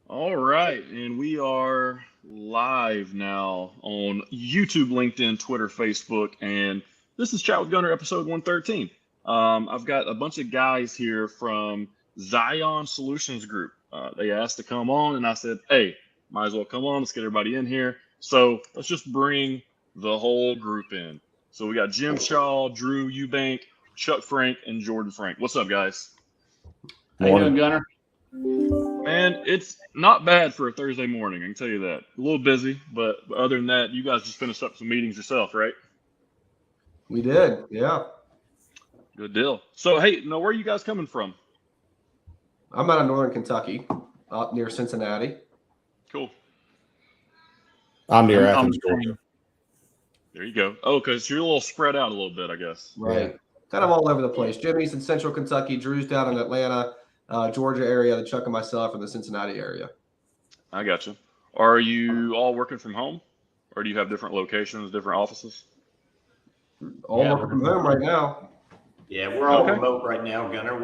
All right, and we are live now on YouTube, LinkedIn, Twitter, Facebook, and this is Chat with Gunner, episode 113. I've got a bunch of guys here from Zion Solutions Group. They asked to come on, and I said, hey, might as well come on. Let's get everybody in here. So let's just bring the whole group in. So we got Jim Shaw, Drew Eubank, Chuck Frank, and Jordan Frank. What's up, guys? How you doing, Gunner? Man, it's not bad for a Thursday morning, I can tell you that. A little busy, but other than that, you guys just finished up some meetings yourself, right? We did, yeah. Good deal. So, hey, now where are you guys coming from? I'm out of northern Kentucky, up near Cincinnati. Cool. I'm near Athens, Georgia. There you go. Oh, because you're a little spread out a little bit, I guess. Right. Yeah. Kind of all over the place. Jimmy's in central Kentucky, Drew's down in Atlanta, Georgia area, the Chuck and myself in the Cincinnati area. I got you. Are you all working from home, or do you have different locations, different offices? All working from home right now. Yeah, we're all remote right now, Gunner.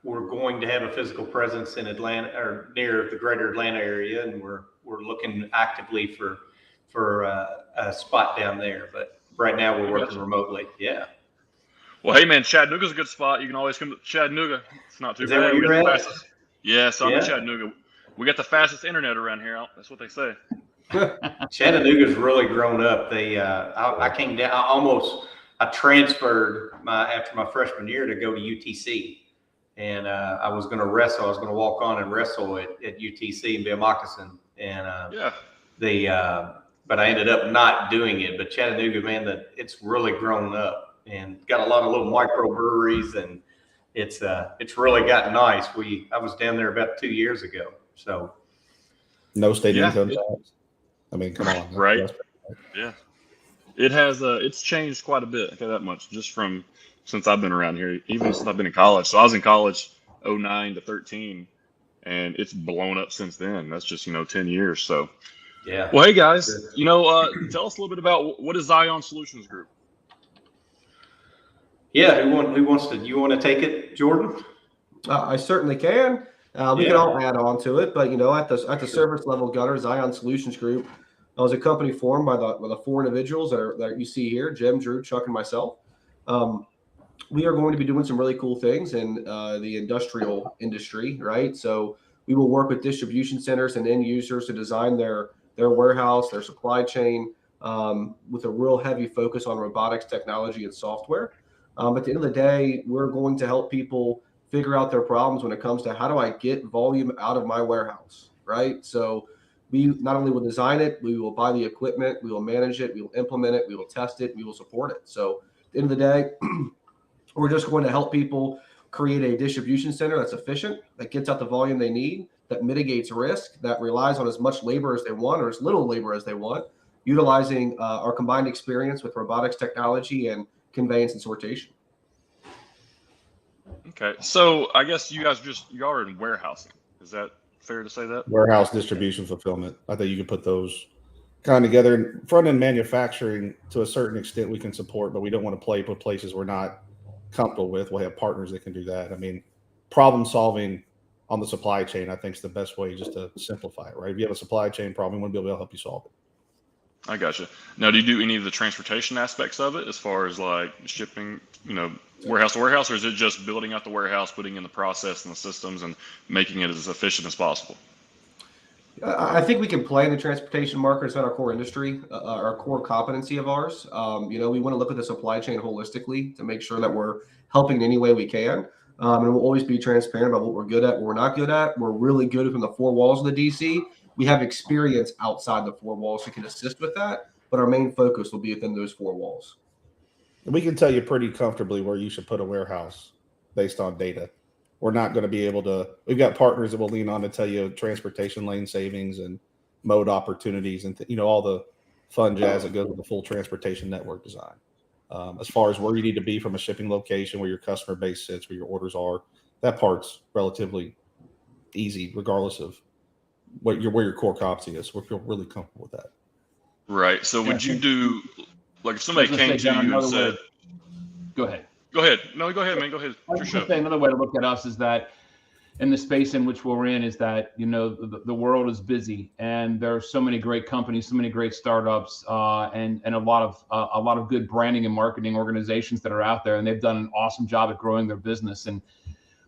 We're going to have a physical presence in Atlanta or near the greater Atlanta area, and we're looking actively for a spot down there. But right now we're working remotely. Yeah. Well, hey man, Chattanooga's a good spot. You can always come to Chattanooga. It's not too Is bad. that where you're at? Yeah, so I'm in Chattanooga. We got the fastest internet around here. That's what they say. Chattanooga's really grown up. I came down. I transferred after my freshman year to go to UTC, and I was going to wrestle. I was going to walk on and wrestle at UTC and be a moccasin. And but I ended up not doing it. But Chattanooga, man, it's really grown up and got a lot of little microbreweries, and it's really gotten nice. I was down there about 2 years ago, so no state income tax. I mean, come on, right? Yeah, it has. It's changed quite a bit. I tell you that much. Just from since I've been around here, even since I've been in college. So I was in college 09 to 13, and it's blown up since then. That's just 10 years. So yeah. Well, hey guys, tell us a little bit about what is Zion Solutions Group. Yeah, who wants to? You want to take it, Jordan? I certainly can. We can all add on to it, but at the service level, Gunner, Zion Solutions Group was a company formed by the four individuals that you see here: Jim, Drew, Chuck, and myself. We are going to be doing some really cool things in the industrial industry, right? So we will work with distribution centers and end users to design their warehouse, their supply chain, with a real heavy focus on robotics technology and software. At the end of the day, we're going to help people figure out their problems when it comes to how do I get volume out of my warehouse, right? So we not only will design it, we will buy the equipment, we will manage it, we will implement it, we will test it, we will support it. So at the end of the day, we're just going to help people create a distribution center that's efficient, that gets out the volume they need, that mitigates risk, that relies on as much labor as they want or as little labor as they want, utilizing our combined experience with robotics technology and conveyance and sortation. Okay, so I guess you guys you are in warehousing. Is that fair to say that? Warehouse, distribution, fulfillment. I think you can put those kind of together. Front end manufacturing, to a certain extent, we can support, but we don't want to play with places we're not comfortable with. We'll have partners that can do that. I mean, problem solving on the supply chain, I think, is the best way just to simplify it, right? If you have a supply chain problem, we want to be able to help you solve it. I gotcha. Now, do you do any of the transportation aspects of it as far as like shipping, warehouse to warehouse, or is it just building out the warehouse, putting in the process and the systems and making it as efficient as possible? I think we can play in the transportation market. It's not our core industry, our core competency of ours. We want to look at the supply chain holistically to make sure that we're helping in any way we can. And we'll always be transparent about what we're good at, what we're not good at. We're really good within the four walls of the DC. We have experience outside the four walls who can assist with that, but our main focus will be within those four walls. We can tell you pretty comfortably where you should put a warehouse based on data. We're not going to be able to. We've got partners that will lean on to tell you transportation lane savings and mode opportunities and all the fun jazz that goes with the full transportation network design. As far as where you need to be from a shipping location, where your customer base sits, where your orders are, that part's relatively easy, regardless of where your core competency is. We feel really comfortable with that. Right. So would you do, like, if somebody came to you and said, go ahead. Go ahead. No, go ahead, man. Go ahead. Another way to look at us is that in the space in which we're in is that, you know, the world is busy and there are so many great companies, so many great startups, and a lot of good branding and marketing organizations that are out there, and they've done an awesome job at growing their business. And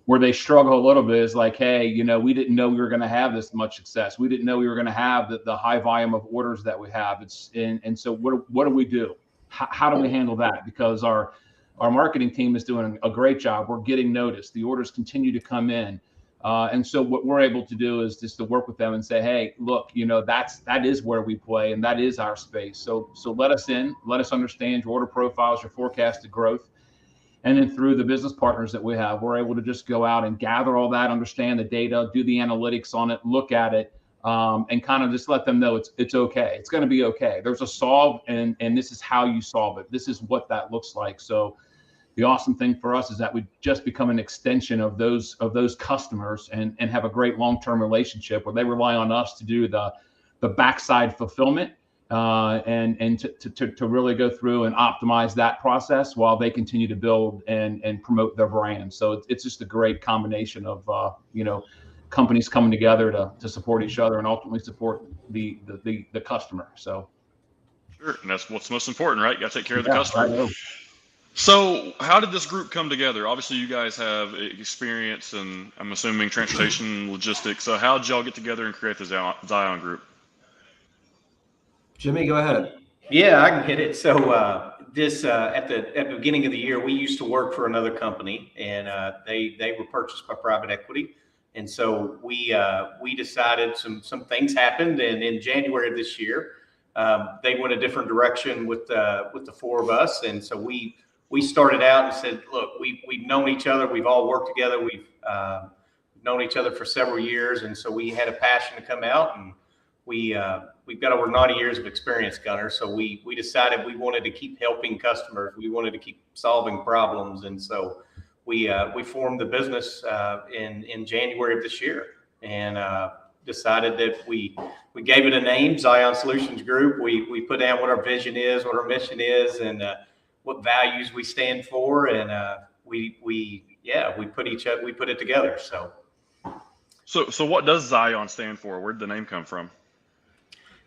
where they struggle a little bit is like, hey, you know, we didn't know we were going to have this much success. We didn't know we were going to have the high volume of orders that we have. And so what do we do? How do we handle that? Because our marketing team is doing a great job. We're getting noticed. The orders continue to come in. And so what we're able to do is just to work with them and say, hey, look, you know, that is where we play and that is our space. So let us in, let us understand your order profiles, your forecasted growth. And then through the business partners that we have, we're able to just go out and gather all that, understand the data, do the analytics on it, look at it, and kind of just let them know it's okay. It's going to be okay. There's a solve, and this is how you solve it. This is what that looks like. So the awesome thing for us is that we just become an extension of those customers and have a great long-term relationship where they rely on us to do the backside fulfillment, and to really go through and optimize that process while they continue to build and promote their brand. So it's just a great combination of you know, companies coming together to support each other and ultimately support the customer. So Sure, and that's what's most important, right? You got to take care of the customer. I know. So how did this group come together? Obviously, you guys have experience and I'm assuming transportation, logistics. So how did y'all get together and create the Zion group? Jimmy, go ahead. Yeah, I can hit it. So this at the beginning of the year, we used to work for another company, and they were purchased by private equity, and so we decided some things happened, and in January of this year, they went a different direction with the four of us, and so we started out and said, look, we've known each other, we've all worked together, we've known each other for several years, and so we had a passion to come out, and we've got over 90 years of experience, Gunner. So we decided we wanted to keep helping customers. We wanted to keep solving problems. And so we formed the business in January of this year, and decided that we gave it a name, Zion Solutions Group. We put down what our vision is, what our mission is, and what values we stand for. And we put it together. So what does Zion stand for? Where did the name come from?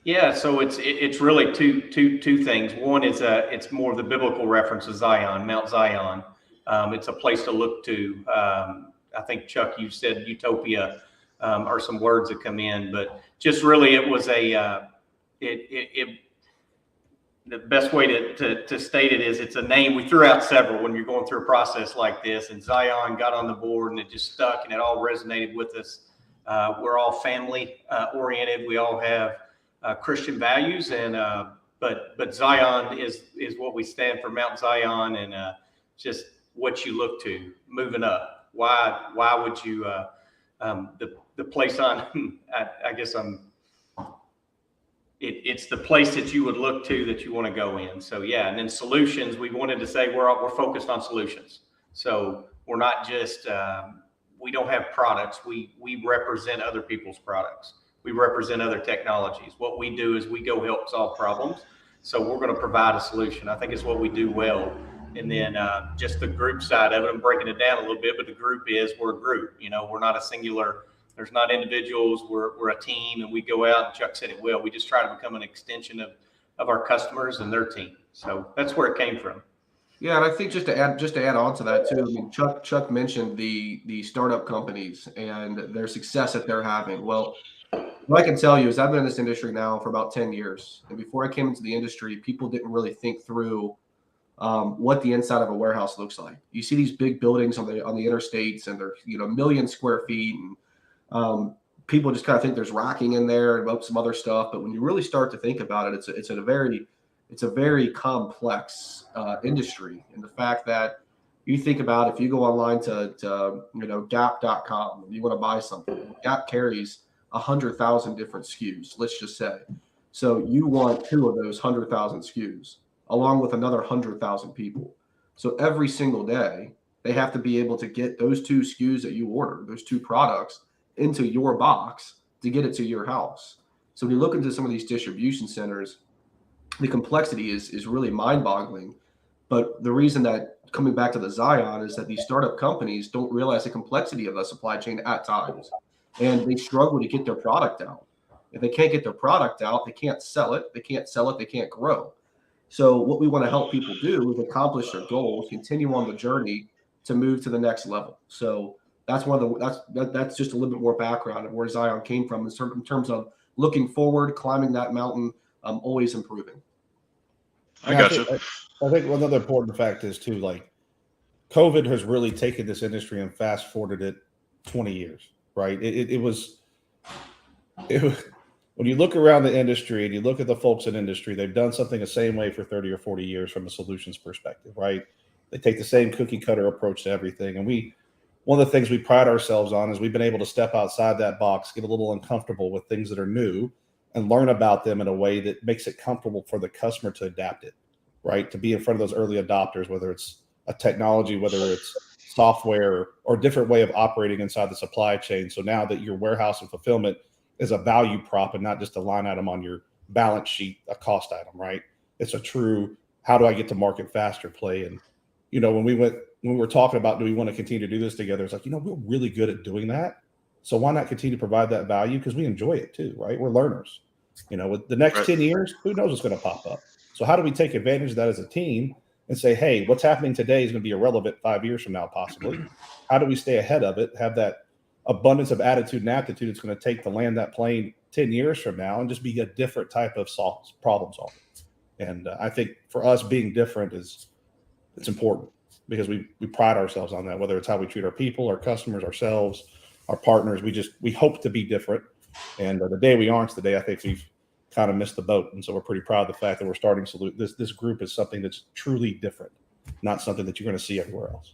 Yeah, so it's really two things. One is it's more of the biblical reference of Zion, Mount Zion. It's a place to look to. I think Chuck, you said utopia, are some words that come in, but just really it was the best way to state it is it's a name. We threw out several when you're going through a process like this, and Zion got on the board and it just stuck and it all resonated with us. We're all family oriented. We all have Christian values, and but Zion is what we stand for, Mount Zion, and just what you look to moving up. Why would you the place on I guess it's the place that you would look to, that you want to go in. So yeah, and then solutions, we wanted to say we're focused on solutions. So we're not just we don't have products. We represent other people's products. We represent other technologies. What we do is we go help solve problems. So we're going to provide a solution. I think it's what we do well. And then just the group side of it, I'm breaking it down a little bit, but the group is, we're a group. You know, we're not a singular, there's not individuals, we're a team, and we go out, and Chuck said it well, we just try to become an extension of our customers and their team. So that's where it came from. Yeah, and I think just to add on to that too, I mean, Chuck mentioned the startup companies and their success that they're having. Well, what I can tell you is I've been in this industry now for about 10 years. And before I came into the industry, people didn't really think through what the inside of a warehouse looks like. You see these big buildings on the interstates, and they're, you know, 1 million square feet, and people just kind of think there's racking in there and some other stuff. But when you really start to think about it, it's a very complex industry. And the fact that you think about, if you go online to you know, Gap.com and you want to buy something, Gap carries 100,000 different SKUs, let's just say. So you want 2 of those 100,000 SKUs along with another 100,000 people. So every single day they have to be able to get those 2 SKUs that you order, those 2 products, into your box to get it to your house. So when you look into some of these distribution centers, the complexity is really mind-boggling. But the reason that, coming back to the Zion, is that these startup companies don't realize the complexity of the supply chain at times, and they struggle to get their product out. If they can't get their product out, they can't sell it. They can't sell it. They can't grow. So what we want to help people do is accomplish their goals, continue on the journey to move to the next level. So that's that's just a little bit more background of where Zion came from in terms of looking forward, climbing that mountain, always improving. I got you. I think one other important fact is too, like COVID has really taken this industry and fast forwarded it 20 years, right? It was when you look around the industry and you look at the folks in industry, they've done something the same way for 30 or 40 years from a solutions perspective, right? They take the same cookie cutter approach to everything. And one of the things we pride ourselves on is we've been able to step outside that box, get a little uncomfortable with things that are new and learn about them in a way that makes it comfortable for the customer to adapt it, right? To be in front of those early adopters, whether it's a technology, whether it's software or different way of operating inside the supply chain. So now that your warehouse and fulfillment is a value prop and not just a line item on your balance sheet, a cost item, right? It's a true, how do I get to market faster play? And, when we were talking about, do we want to continue to do this together? It's like, we're really good at doing that. So why not continue to provide that value? Because we enjoy it too, right? We're learners. With the next 10 years, who knows what's going to pop up? So how do we take advantage of that as a team and say, hey, what's happening today is going to be irrelevant 5 years from now, possibly. How do we stay ahead of it, have that abundance of attitude and aptitude it's going to take to land that plane 10 years from now and just be a different type of problem solver? And I think for us, being different it's important because we pride ourselves on that, whether it's how we treat our people, our customers, ourselves, our partners. We hope to be different. And the day we aren't, the day I think we've kind of missed the boat. And so we're pretty proud of the fact that we're starting Salute. This group is something that's truly different, not something that you're going to see everywhere else.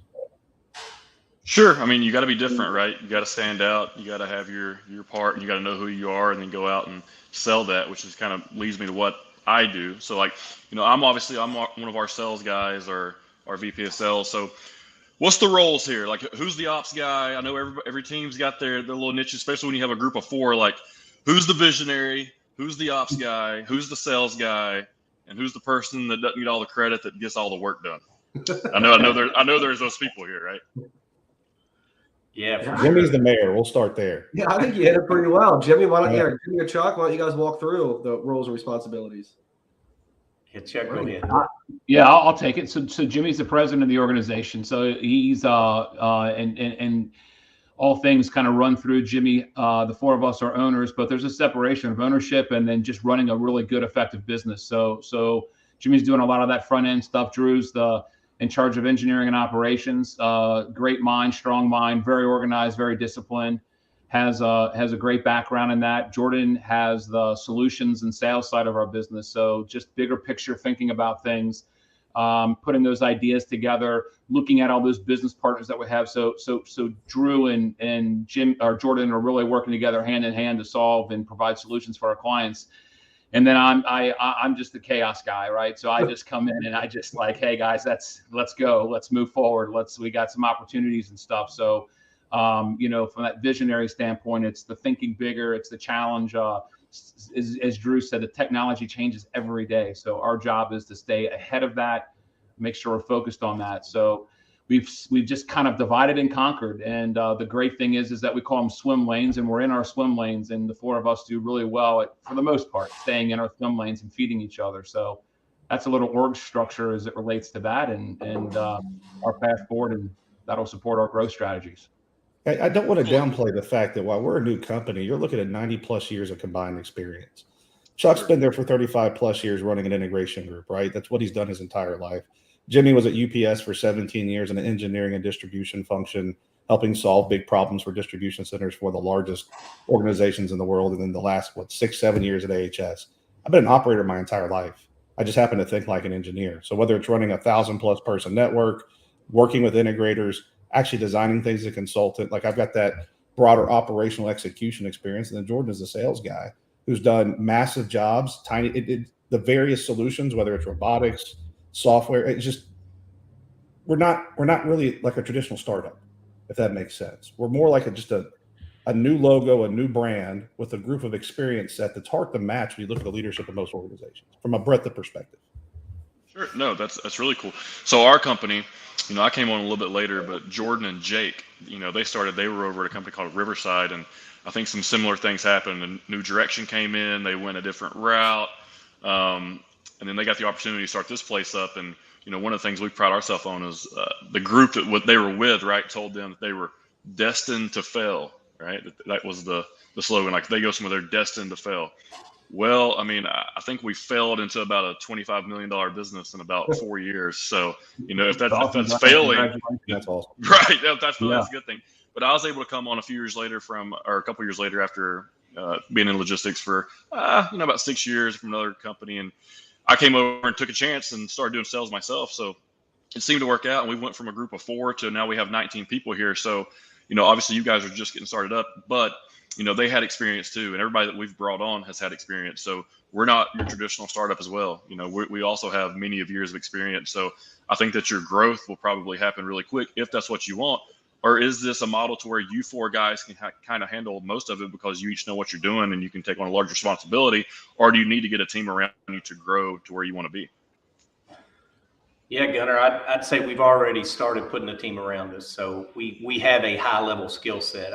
Sure. I mean, you got to be different, right? You got to stand out. You got to have your part. You got to know who you are and then go out and sell that, which is kind of leads me to what I do. So like, I'm one of our sales guys or our VP of sales. So what's the roles here? Like, who's the ops guy? I know every team's got their little niches, especially when you have a group of 4. Like, who's the visionary? Who's the ops guy? Who's the sales guy? And who's the person that doesn't get all the credit that gets all the work done? I know there's those people here, right? Yeah, Jimmy's the mayor. We'll start there. Yeah, I think you hit it pretty well. Jimmy, Jimmy or Chuck, why don't you guys walk through the roles and responsibilities? Yeah, Chuck, go ahead. Yeah, I'll take it. So Jimmy's the president of the organization. So he's and all things kind of run through Jimmy. The 4 of us are owners, but there's a separation of ownership and then just running a really good, effective business. So Jimmy's doing a lot of that front end stuff. Drew's in charge of engineering and operations. Great mind, strong mind, very organized, very disciplined. Has a great background in that. Jordan has the solutions and sales side of our business. So just bigger picture thinking about things, putting those ideas together, looking at all those business partners that we have. So Drew and Jim or Jordan are really working together hand in hand to solve and provide solutions for our clients. And then I'm just the chaos guy, right? So I just come in and I just like, hey guys, let's go, let's move forward. We got some opportunities and stuff. So, from that visionary standpoint, it's the thinking bigger, it's the challenge. As Drew said, the technology changes every day. So our job is to stay ahead of that, make sure we're focused on that. So we've just kind of divided and conquered. And the great thing is that we call them swim lanes, and we're in our swim lanes. And the 4 of us do really well at, for the most part, staying in our swim lanes and feeding each other. So that's a little org structure as it relates to that and our path forward, and that'll support our growth strategies. I don't want to downplay the fact that while we're a new company, you're looking at 90 plus years of combined experience. Chuck's been there for 35 plus years running an integration group, right? That's what he's done his entire life. Jimmy was at UPS for 17 years in an engineering and distribution function, helping solve big problems for distribution centers for the largest organizations in the world. And then the last, 6-7 years at AHS. I've been an operator my entire life. I just happen to think like an engineer. So whether it's running 1,000+ person network, working with integrators, actually designing things as a consultant, like I've got that broader operational execution experience. And then Jordan is a sales guy who's done massive jobs, the various solutions, whether it's robotics, software. It's just, we're not really like a traditional startup, if that makes sense. We're more like just a new logo, a new brand with a group of experience set that's hard to match when you look at the leadership of most organizations from a breadth of perspective. Sure. No, that's really cool. So our company, I came on a little bit later, but Jordan and Jake, they were over at a company called Riverside, and I think some similar things happened. A new direction came in, they went a different route, and then they got the opportunity to start this place up. And one of the things we pride ourselves on is the group that what they were with, right, told them that they were destined to fail, right? That was the slogan. Like, they go somewhere, they're destined to fail. Well, I mean, I think we failed into about a $25 million business in about 4 years. So, if that's failing, That's awesome. right? That's Yeah. a good thing. But I was able to come on a couple years later after being in logistics for about 6 years from another company, and I came over and took a chance and started doing sales myself. So it seemed to work out, and we went from a group of 4 to now we have 19 people here. So, obviously you guys are just getting started up, but they had experience too, and everybody that we've brought on has had experience. So we're not your traditional startup as well. We also have many of years of experience. So I think that your growth will probably happen really quick if that's what you want. Or is this a model to where you 4 guys can kind of handle most of it because you each know what you're doing and you can take on a larger responsibility? Or do you need to get a team around you to grow to where you want to be? Yeah, Gunnar, I'd say we've already started putting a team around us. So we have a high level skill set.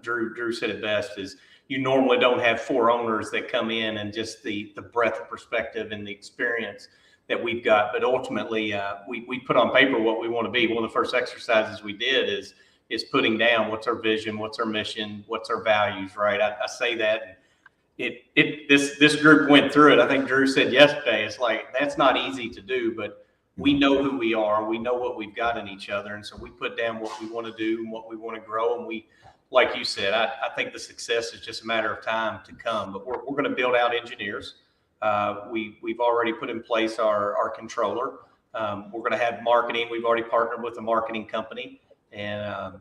Drew said it best, is you normally don't have 4 owners that come in and just the breadth of perspective and the experience that we've got. But ultimately, we put on paper what we want to be. One of the first exercises we did is putting down what's our vision, what's our mission, what's our values, right? I say that. This group went through it. I think Drew said yesterday, it's like, that's not easy to do, but we know who we are. We know what we've got in each other. And so we put down what we want to do and what we want to grow. And we, like you said, I think the success is just a matter of time to come. But we're going to build out engineers. We've already put in place our controller. We're going to have marketing. We've already partnered with a marketing company, and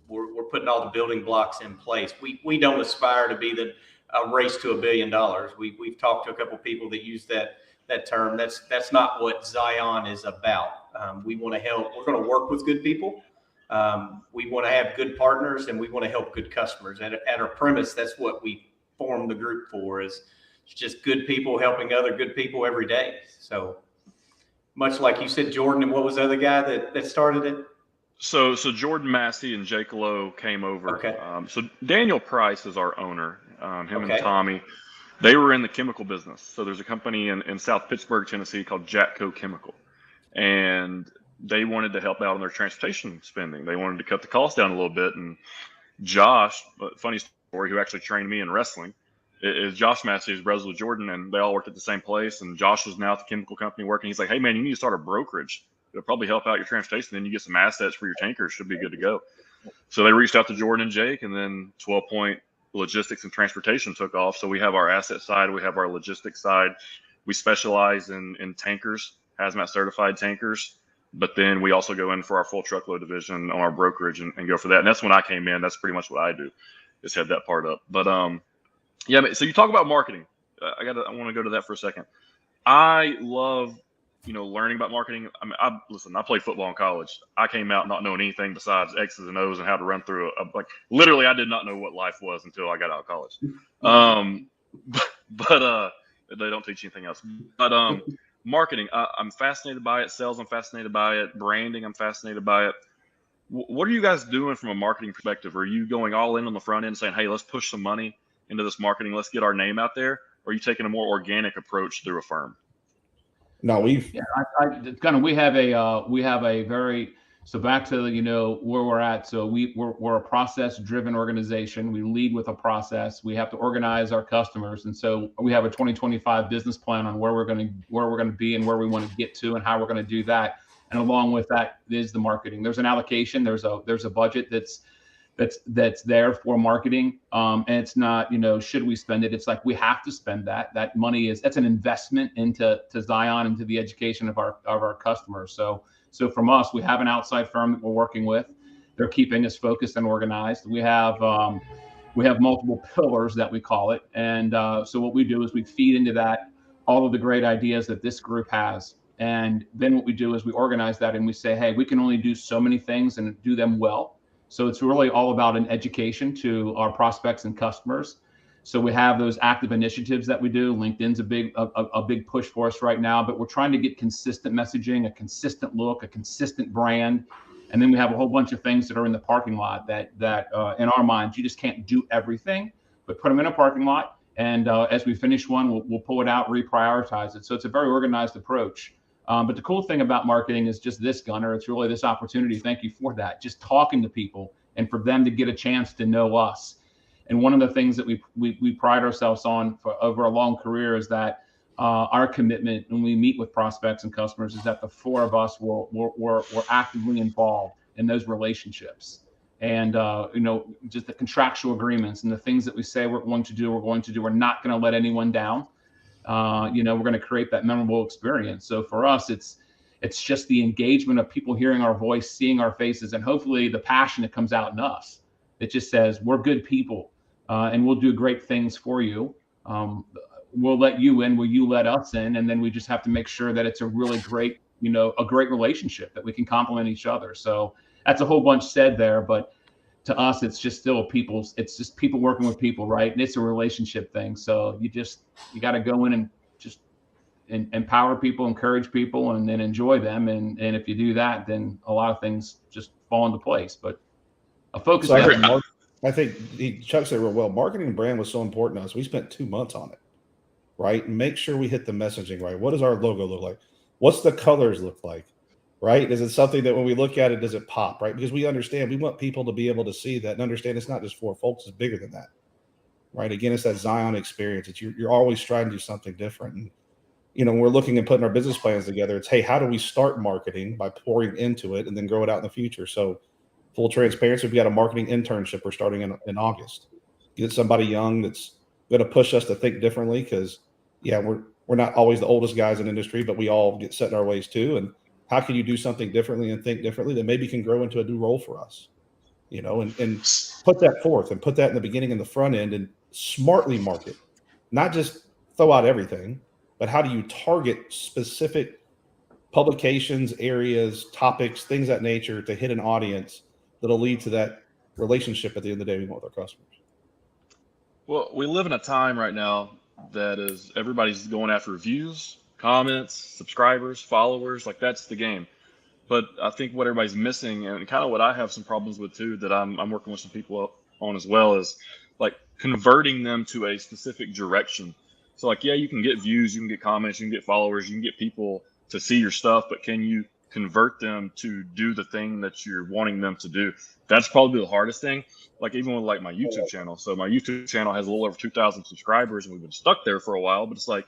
we're putting all the building blocks in place. We don't aspire to be a race to $1 billion. We've talked to a couple of people that use that term. That's not what Zion is about. We want to help. We're going to work with good people. We want to have good partners, and we want to help good customers. At our premise, that's what we formed the group for, is just good people helping other good people every day. So much like you said, Jordan, and what was the other guy that started it? So Jordan Massey and Jake Lowe came over. Okay. So Daniel Price is our owner. Him Okay. and Tommy, they were in the chemical business. So there's a company in South Pittsburgh, Tennessee called Jatco Chemical, and they wanted to help out on their transportation spending. They wanted to cut the cost down a little bit. And Josh, funny story, who actually trained me in wrestling, is Josh Massey, his brothers with Jordan, and they all worked at the same place. And Josh is now at the chemical company working. He's like, hey man, you need to start a brokerage. It'll probably help out your transportation. Then you get some assets for your tankers. Should be good to go. So they reached out to Jordan and Jake, and then 12 Point Logistics and Transportation took off. So we have our asset side, we have our logistics side. We specialize in tankers, hazmat certified tankers, but then we also go in for our full truckload division on our brokerage and go for that. And that's when I came in. That's pretty much what I do, is head that part up. But yeah. So you talk about marketing. I want to go to that for a second. I love learning about marketing. I mean, I played football in college. I came out not knowing anything besides X's and O's and how to run through like literally I did not know what life was until I got out of college. But they don't teach anything else. But marketing, I'm fascinated by it. Sales, I'm fascinated by it. Branding, I'm fascinated by it. What are you guys doing from a marketing perspective? Are you going all in on the front end saying, hey, let's push some money into this marketing, let's get our name out there? Or are you taking a more organic approach through a firm? No, we have a very, so back to where we're at. So we're a process driven organization. We lead with a process. We have to organize our customers, and so we have a 2025 business plan on where we're going to be and where we want to get to and how we're going to do that. And along with that is the marketing. There's an allocation. There's a budget that's there for marketing. And it's not, should we spend it? It's like, we have to spend that. That money that's an investment into Zion, into the education of our customers. So from us, we have an outside firm that we're working with. They're keeping us focused and organized. We have multiple pillars that we call it. And so what we do is we feed into that all of the great ideas that this group has. And then what we do is we organize that and we say, hey, we can only do so many things and do them well. So it's really all about an education to our prospects and customers. So we have those active initiatives that we do. LinkedIn's a big push for us right now, but we're trying to get consistent messaging, a consistent look, a consistent brand. And then we have a whole bunch of things that are in the parking lot that in our minds, you just can't do everything, but put them in a parking lot. And as we finish one, we'll pull it out, reprioritize it. So it's a very organized approach. But the cool thing about marketing is just this, Gunnar. It's really this opportunity. Thank you for that. Just talking to people and for them to get a chance to know us. And one of the things that we pride ourselves on for over a long career is that our commitment when we meet with prospects and customers is that the four of us we're actively involved in those relationships. And just the contractual agreements and the things that we say we're going to do. We're not going to let anyone down. We're going to create that memorable experience. So for us, it's just the engagement of people hearing our voice, seeing our faces, and hopefully the passion that comes out in us. It just says we're good people. And we'll do great things for you. We'll let you in. Will you let us in? And then we just have to make sure that it's a really great, a great relationship that we can complement each other. So that's a whole bunch said there, but to us, it's just still it's just people working with people, right? And it's a relationship thing. So you got to go in and just empower people, encourage people, and then enjoy them. And if you do that, then a lot of things just fall into place. But a focus. So I think Chuck said real well. Marketing and brand was so important to us. We spent 2 months on it, right? Make sure we hit the messaging right. What does our logo look like? What's the colors look like, right? Is it something that when we look at it, does it pop, right? Because we understand, we want people to be able to see that and understand it's not just for folks, it's bigger than that, right? Again, it's that Zion experience. It's you're always trying to do something different. And, when we're looking and putting our business plans together, it's, hey, how do we start marketing by pouring into it and then grow it out in the future? So full transparency, we got a marketing internship we're starting in August. Get somebody young that's going to push us to think differently because, we're not always the oldest guys in industry, but we all get set in our ways too. And how can you do something differently and think differently that maybe can grow into a new role for us, and put that forth and put that in the beginning and the front end and smartly market, not just throw out everything, but how do you target specific publications, areas, topics, things of that nature to hit an audience that'll lead to that relationship at the end of the day we want with our customers. Well, we live in a time right now that is everybody's going after views, comments, subscribers, followers. Like that's the game. But I think what everybody's missing, and kind of what I have some problems with too, that I'm working with some people on as well, is like converting them to a specific direction. So like, you can get views, you can get comments, you can get followers, you can get people to see your stuff, but can you convert them to do the thing that you're wanting them to do? That's probably the hardest thing. Like even with like my YouTube channel. So my YouTube channel has a little over 2,000 subscribers and we've been stuck there for a while, but it's like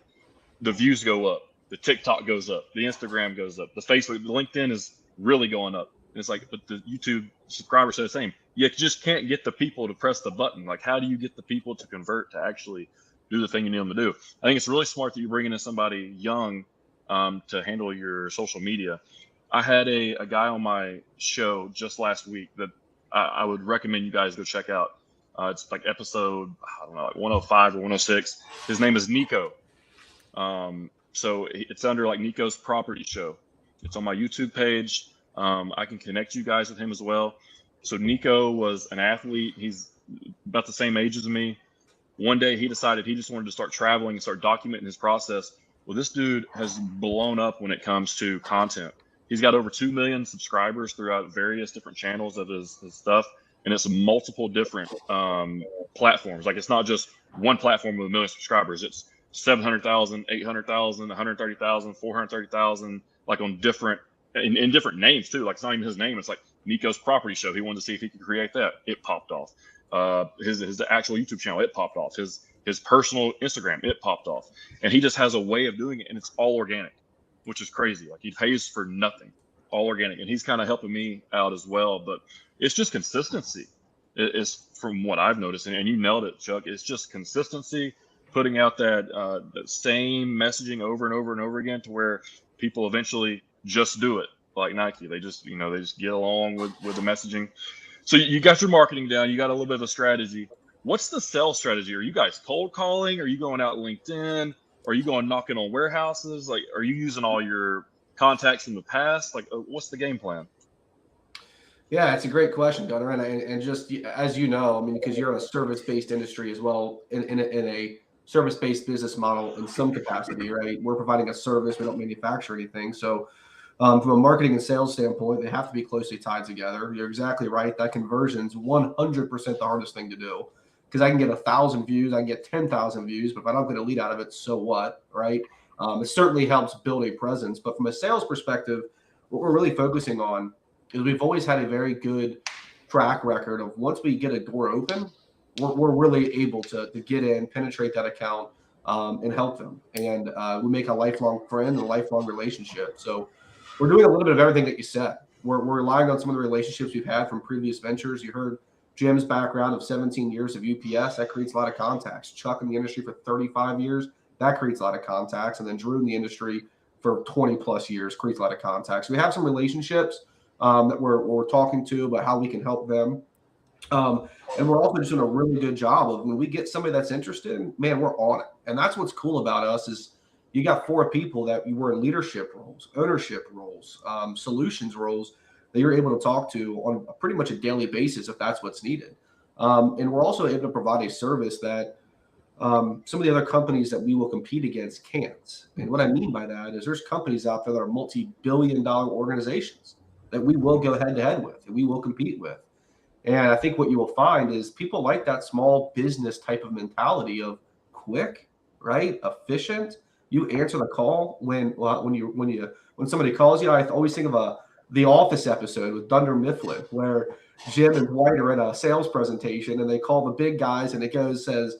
the views go up, the TikTok goes up, the Instagram goes up, the Facebook, the LinkedIn is really going up. And it's like, but the YouTube subscribers say the same. You just can't get the people to press the button. Like, how do you get the people to convert to actually do the thing you need them to do? I think it's really smart that you're bringing in somebody young to handle your social media. I had a guy on my show just last week that I would recommend you guys go check out. It's like episode, I don't know, like 105 or 106. His name is Nico. So it's under like Nico's Property Show. It's on my YouTube page. I can connect you guys with him as well. So Nico was an athlete. He's about the same age as me. One day he decided he just wanted to start traveling and start documenting his process. Well, this dude has blown up when it comes to content. He's got over 2 million subscribers throughout various different channels of his stuff. And it's multiple different platforms. Like it's not just one platform with 1 million subscribers. It's 700,000, 800,000, 130,000, 430,000, like on different, in different names too. Like it's not even his name. It's like Nico's Property Show. He wanted to see if he could create that. It popped off. His actual YouTube channel, it popped off. His personal Instagram, it popped off. And he just has a way of doing it, and it's all organic, which is crazy. Like he pays for nothing, all organic. And he's kind of helping me out as well. But it's just consistency. It's from what I've noticed, and you nailed it, Chuck. It's just consistency, putting out that same messaging over and over and over again to where people eventually just do it like Nike. They just get along with the messaging. So you got your marketing down. You got a little bit of a strategy. What's the sales strategy? Are you guys cold calling? Are you going out LinkedIn? Are you going knocking on warehouses? Like, are you using all your contacts in the past? Like, what's the game plan? Yeah, it's a great question, Gunnar. And just as you know, I mean, because you're in a service-based industry as well, in a service-based business model in some capacity, right? We're providing a service. We don't manufacture anything. So from a marketing and sales standpoint, they have to be closely tied together. You're exactly right. That conversion's 100% the hardest thing to do because I can get 1,000 views, I can get 10,000 views, but if I don't get a lead out of it, so what, right? It certainly helps build a presence. But from a sales perspective, what we're really focusing on is we've always had a very good track record of once we get a door open, we're really able to get in, penetrate that account, and help them. And we make a lifelong friend and a lifelong relationship. So we're doing a little bit of everything that you said. We're relying on some of the relationships we've had from previous ventures. You heard Jim's background of 17 years of UPS. That creates a lot of contacts. Chuck in the industry for 35 years. That creates a lot of contacts. And then Drew in the industry for 20 plus years creates a lot of contacts. We have some relationships that we're talking to about how we can help them. And we're also just doing a really good job of when we get somebody that's interested, man, we're on it. And that's what's cool about us is you got 4 people that you were in leadership roles, ownership roles, solutions roles that you're able to talk to on pretty much a daily basis if that's what's needed. And we're also able to provide a service that some of the other companies that we will compete against can't. And what I mean by that is there's companies out there that are multi-billion-dollar organizations that we will go head-to-head with and we will compete with. And I think what you will find is people like that small business type of mentality of quick, right, efficient. You answer the call when somebody calls you. I always think of the Office episode with Dunder Mifflin where Jim and Dwight are in a sales presentation and they call the big guys and it says,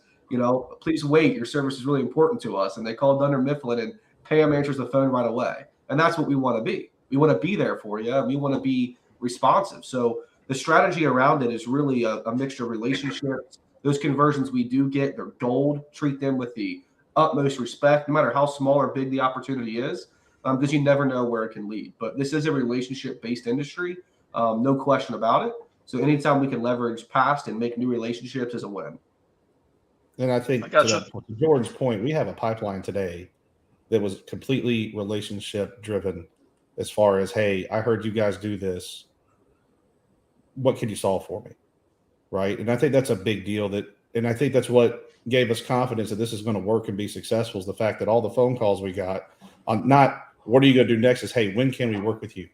please wait. Your service is really important to us. And they call Dunder Mifflin and Pam answers the phone right away. And that's what we want to be. We want to be there for you. We want to be responsive. So the strategy around it is really a mixture of relationships. Those conversions we do get, they're gold. Treat them with the utmost respect, no matter how small or big the opportunity is, because you never know where it can lead. But this is a relationship-based industry, no question about it. So anytime we can leverage past and make new relationships is a win. And I think to Jordan's point, we have a pipeline today that was completely relationship driven as far as, hey, I heard you guys do this. What can you solve for me? Right. And I think that's a big deal and I think that's what gave us confidence that this is going to work and be successful is the fact that all the phone calls we got on not what are you going to do next is, hey, when can we work with you?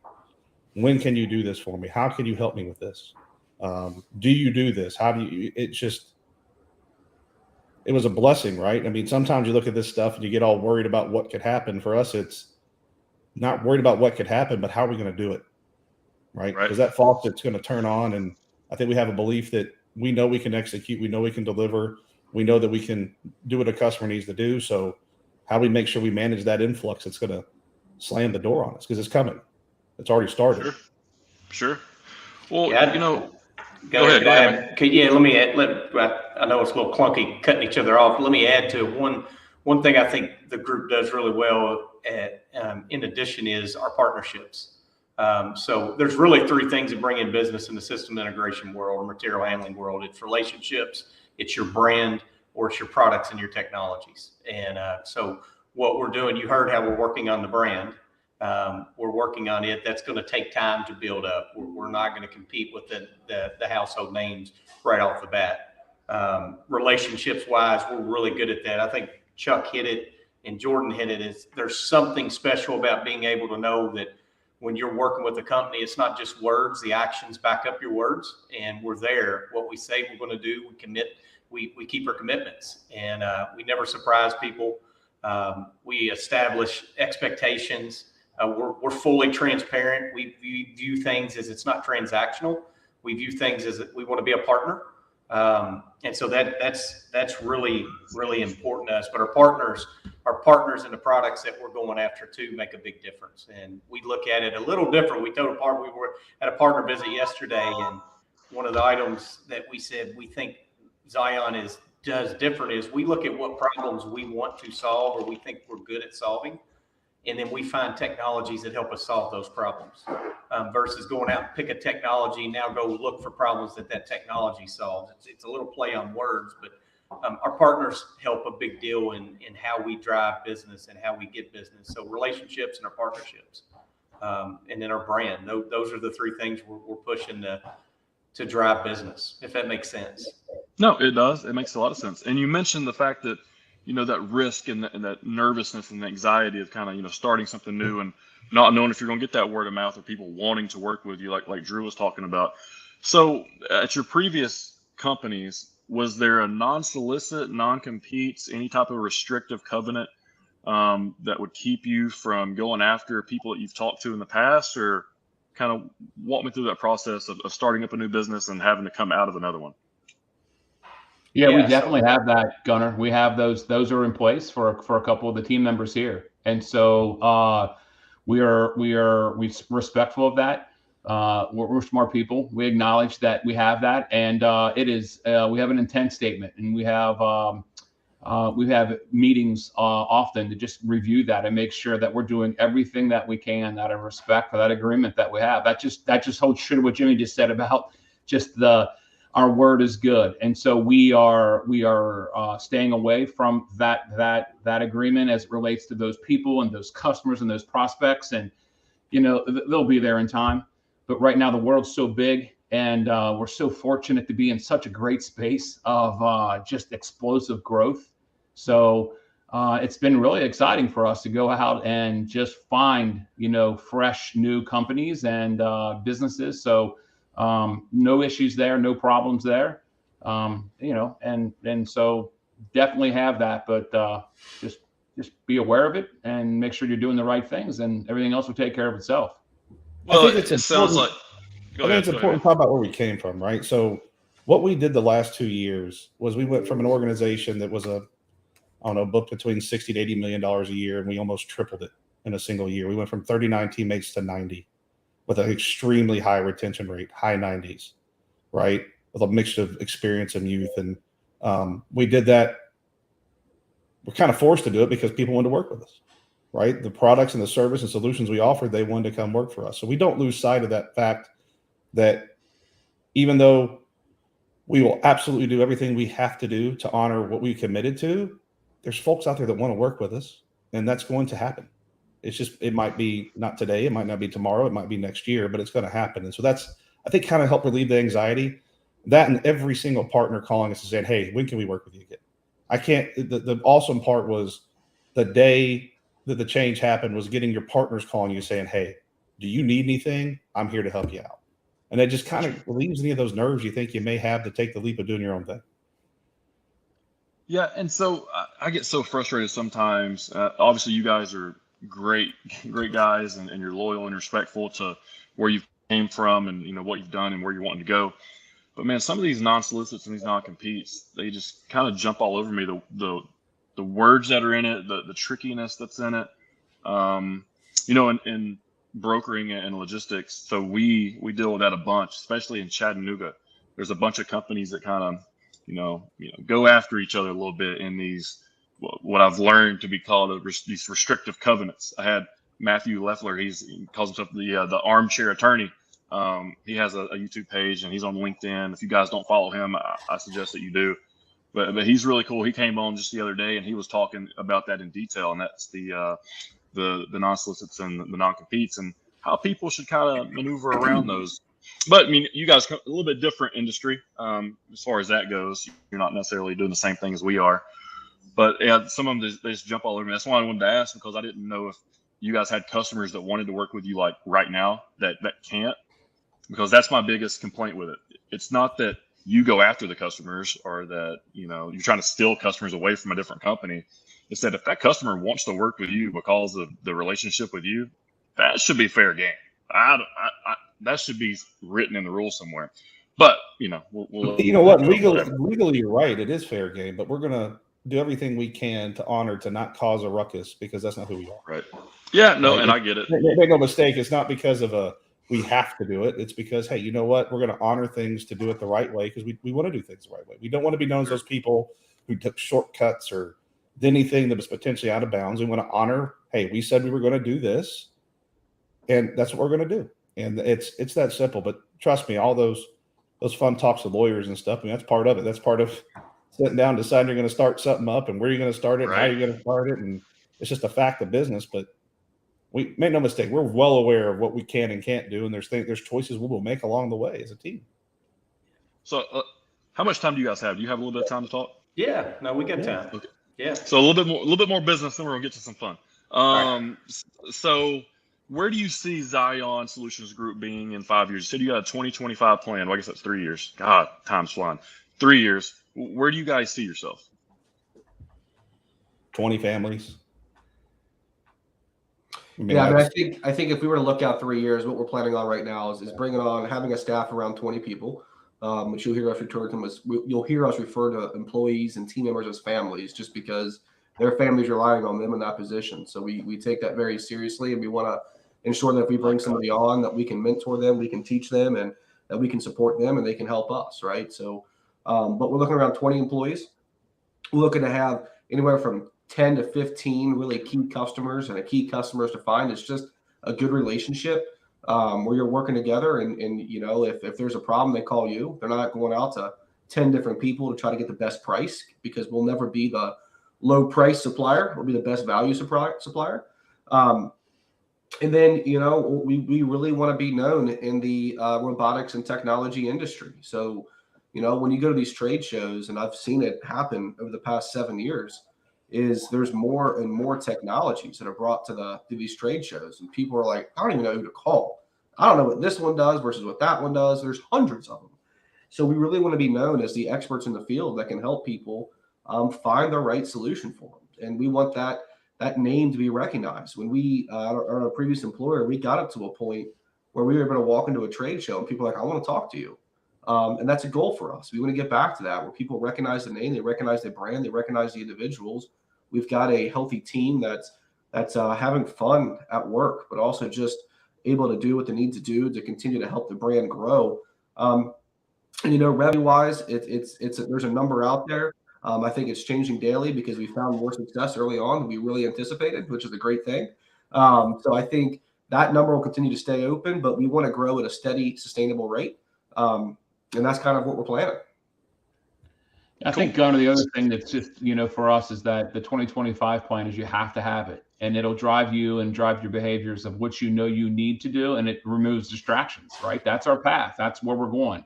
When can you do this for me? How can you help me with this? Do you do this? How do you, it was a blessing, right? I mean, sometimes you look at this stuff and you get all worried about what could happen. For us, it's not worried about what could happen, but how are we going to do it? Right. Because that faucet's going to turn on. And I think we have a belief that we know we can execute. We know we can deliver. We know that we can do what a customer needs to do. So how do we make sure we manage that influx that's going to slam the door on us? Because it's coming. It's already started. Sure. Well, go ahead. Let me add. I know it's a little clunky cutting each other off. Let me add to one thing I think the group does really well at, in addition, is our partnerships. So there's really 3 things that bring in business in the system integration world or material handling world. It's relationships, it's your brand, or it's your products and your technologies. And so what we're doing, you heard how we're working on the brand. We're working on it. That's going to take time to build up. We're not going to compete with the household names right off the bat. Relationships wise, we're really good at that. I think Chuck hit it and Jordan hit it. There's something special about being able to know that when you're working with a company, it's not just words, the actions back up your words, and we're there. What we say we're going to do, we commit, we keep our commitments, and we never surprise people. We establish expectations. We're fully transparent. We view things as it's not transactional. We view things as we want to be a partner. And so that's really, really important to us. But our partners in the products that we're going after too make a big difference. And we look at it a little different. We were at a partner visit yesterday, and one of the items that we said we think Zion does different is we look at what problems we want to solve or we think we're good at solving. And then we find technologies that help us solve those problems versus going out and pick a technology, now go look for problems that technology solves. It's a little play on words, but our partners help a big deal in how we drive business and how we get business. So relationships and our partnerships. and then our brand. Those are the three things we're pushing to drive business, if that makes sense. No, it does. It makes a lot of sense. And you mentioned the fact that, that risk and that nervousness and the anxiety of kind of, starting something new and not knowing if you're going to get that word of mouth or people wanting to work with you, like Drew was talking about. So at your previous companies, was there a non-solicit, non-competes, any type of restrictive covenant that would keep you from going after people that you've talked to in the past? Or kind of walk me through that process of starting up a new business and having to come out of another one. Yeah, we definitely have that, Gunner. We have those. Those are in place for a couple of the team members here, and so we're respectful of that. We're smart people. We acknowledge that we have that, and it is we have an intent statement, and we have meetings often to just review that and make sure that we're doing everything that we can out of respect for that agreement that we have. That just holds true to what Jimmy just said about just our word is good, and so we are staying away from that agreement as it relates to those people and those customers and those prospects, and they'll be there in time. But right now the world's so big, and we're so fortunate to be in such a great space of just explosive growth. So it's been really exciting for us to go out and just find fresh new companies and businesses. So no issues there, no problems there, and so definitely have that, but just be aware of it and make sure you're doing the right things, and everything else will take care of itself. Well, I think it sounds like. I think it's important to talk about where we came from, right? So what we did the last 2 years was we went from an organization that was booked between $60 to $80 million a year, and we almost tripled it in a single year. We went from 39 teammates to 90. With an extremely high retention rate, high 90s, right? With a mixture of experience and youth. And we did that. We're kind of forced to do it because people wanted to work with us, right? The products and the service and solutions we offered, they wanted to come work for us. So we don't lose sight of that fact that even though we will absolutely do everything we have to do to honor what we committed to, there's folks out there that want to work with us, and that's going to happen. It's just, it might be not today, it might not be tomorrow, it might be next year, but it's going to happen. And so that's, I think, kind of helped relieve the anxiety. That and every single partner calling us and saying, hey, when can we work with you again? The awesome part was the day that the change happened was getting your partners calling you saying, hey, do you need anything? I'm here to help you out. And it just kind of relieves any of those nerves you think you may have to take the leap of doing your own thing. Yeah, and so I get so frustrated sometimes. Obviously, you guys are great guys, and you're loyal and respectful to where you came from and what you've done and where you're wanting to go. But man, some of these non-solicits and these non-competes, they just kind of jump all over me. The words that are in it, the trickiness that's in it. In brokering and logistics, so we deal with that a bunch, especially in Chattanooga. There's a bunch of companies that kind of go after each other a little bit in these, what I've learned to be called these restrictive covenants. I had Matthew Leffler. He calls himself the armchair attorney. He has a YouTube page and he's on LinkedIn. If you guys don't follow him, I suggest that you do. But he's really cool. He came on just the other day and he was talking about that in detail. And that's the non-solicits and the non-competes and how people should kind of maneuver around those. But I mean, you guys are a little bit different industry as far as that goes. You're not necessarily doing the same thing as we are. But yeah, some of them they just jump all over me. That's why I wanted to ask, because I didn't know if you guys had customers that wanted to work with you like right now that can't, because that's my biggest complaint with it. It's not that you go after the customers or that you're trying to steal customers away from a different company. It's that if that customer wants to work with you because of the relationship with you, that should be fair game. That should be written in the rules somewhere. But legally you're right. It is fair game, but we're gonna do everything we can to honor, to not cause a ruckus, because that's not who we are. Right. Yeah. No, and I get it. Make no mistake. It's not because of we have to do it. It's because, hey, you know what? We're going to honor things to do it the right way, because we want to do things the right way. We don't want to be known as those people who took shortcuts or did anything that was potentially out of bounds. We want to honor, hey, we said we were going to do this, and that's what we're going to do. And it's that simple. But trust me, all those fun talks with lawyers and stuff, I mean, that's part of it. That's part of sitting down, deciding you're going to start something up and where you're going to start it, right, and how you're going to start it. And it's just a fact of business. But we make no mistake, we're well aware of what we can and can't do, and there's choices we will make along the way as a team. So, how much time do you guys have? Do you have a little bit of time to talk? Yeah, no, we got time. Okay. Yeah. So a little bit more business, then we're gonna get to some fun. So where do you see Zion Solutions Group being in 5 years? You said you got a 2025 plan. Well, I guess that's 3 years. God, time's flying. 3 years. Where do you guys see yourself? 20 families. Yeah, I mean, I think if we were to look out 3 years, what we're planning on right now is having a staff around 20 people, which you'll hear us refer to employees and team members as families, just because their families relying on them in that position. So we take that very seriously, and we want to ensure that if we bring somebody on, that we can mentor them, we can teach them, and that we can support them, and they can help us, right? So, but we're looking around 20 employees. We're looking to have anywhere from 10 to 15 really key customers, and a key customers to find is just a good relationship where you're working together, and if there's a problem, they call you. They're not going out to 10 different people to try to get the best price, because we'll never be the low price supplier. We'll be the best value supplier. And then, we really want to be known in the robotics and technology industry. So, when you go to these trade shows, and I've seen it happen over the past 7 years, is there's more and more technologies that are brought to these trade shows, and people are like, I don't even know who to call. I don't know what this one does versus what that one does. There's hundreds of them. So we really want to be known as the experts in the field that can help people find the right solution for them. And we want that name to be recognized. When we, our previous employer, we got up to a point where we were able to walk into a trade show and people are like, I want to talk to you. And that's a goal for us. We want to get back to that, where people recognize the name, they recognize the brand, they recognize the individuals. We've got a healthy team that's having fun at work, but also just able to do what they need to do to continue to help the brand grow. And revenue wise, there's a number out there. I think it's changing daily because we found more success early on than we really anticipated, which is a great thing. So I think that number will continue to stay open, but we want to grow at a steady, sustainable rate. And that's kind of what we're planning. I think, Gunnar, the other thing that's just, for us is that the 2025 plan is you have to have it, and it'll drive you and drive your behaviors of what you need to do, and it removes distractions, right? That's our path. That's where we're going.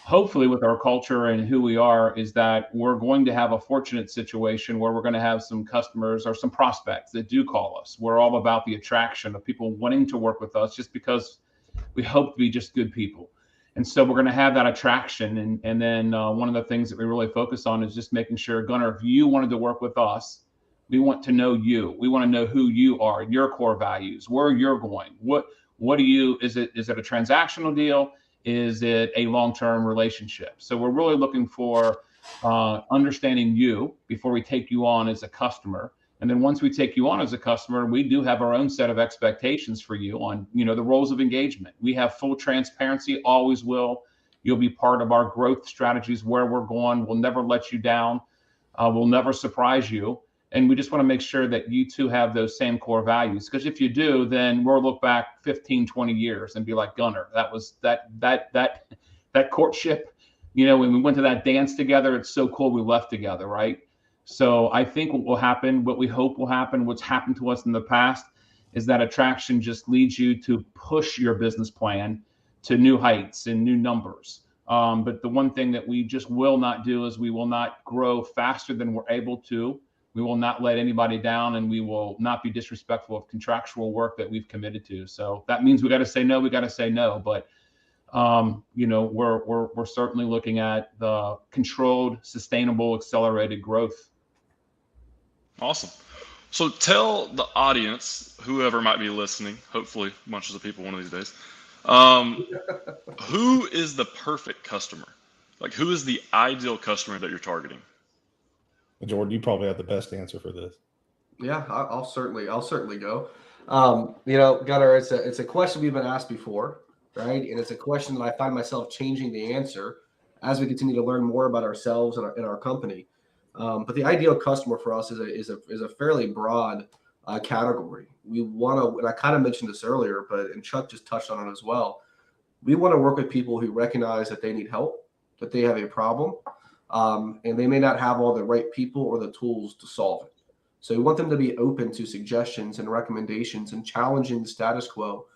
Hopefully with our culture and who we are is that we're going to have a fortunate situation where we're going to have some customers or some prospects that do call us. We're all about the attraction of people wanting to work with us just because we hope to be just good people. And so we're going to have that attraction. And then one of the things that we really focus on is just making sure, Gunnar, if you wanted to work with us, we want to know you. We want to know who you are, your core values, where you're going. What do you, is it a transactional deal? Is it a long-term relationship? So we're really looking for understanding you before we take you on as a customer. And then once we take you on as a customer, we do have our own set of expectations for you on, the roles of engagement. We have full transparency, always will. You'll be part of our growth strategies, where we're going. We'll never let you down. We'll never surprise you. And we just want to make sure that you two have those same core values. Because if you do, then we'll look back 15, 20 years and be like, Gunnar, that was that courtship, when we went to that dance together, it's so cool we left together, right? So I think what will happen, what we hope will happen, what's happened to us in the past, is that attraction just leads you to push your business plan to new heights and new numbers. But the one thing that we just will not do is we will not grow faster than we're able to. We will not let anybody down, and we will not be disrespectful of contractual work that we've committed to. So that means we got to say no. We got to say no. But we're certainly looking at the controlled, sustainable, accelerated growth. Awesome. So tell the audience, whoever might be listening, hopefully bunches of people one of these days, who is the perfect customer? Like, who is the ideal customer that you're targeting? Jordan, you probably have the best answer for this. Yeah, I'll certainly go. Gunnar, it's a question we've been asked before, right? And it's a question that I find myself changing the answer as we continue to learn more about ourselves and our company. But the ideal customer for us is a fairly broad category. We want to, and I kind of mentioned this earlier, and Chuck just touched on it as well. We want to work with people who recognize that they need help, that they have a problem, and they may not have all the right people or the tools to solve it. So we want them to be open to suggestions and recommendations and challenging the status quo.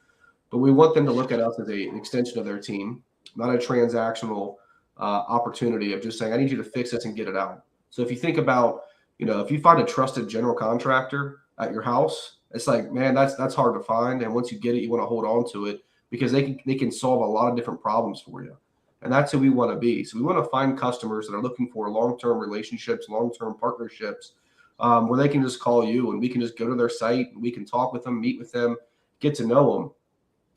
But we want them to look at us as an extension of their team, not a transactional opportunity of just saying, I need you to fix this and get it out. So if you think about, if you find a trusted general contractor at your house, it's like, man, that's hard to find. And once you get it, you want to hold on to it because they can solve a lot of different problems for you. And that's who we want to be. So we want to find customers that are looking for long-term relationships, long-term partnerships, where they can just call you and we can just go to their site and we can talk with them, meet with them, get to know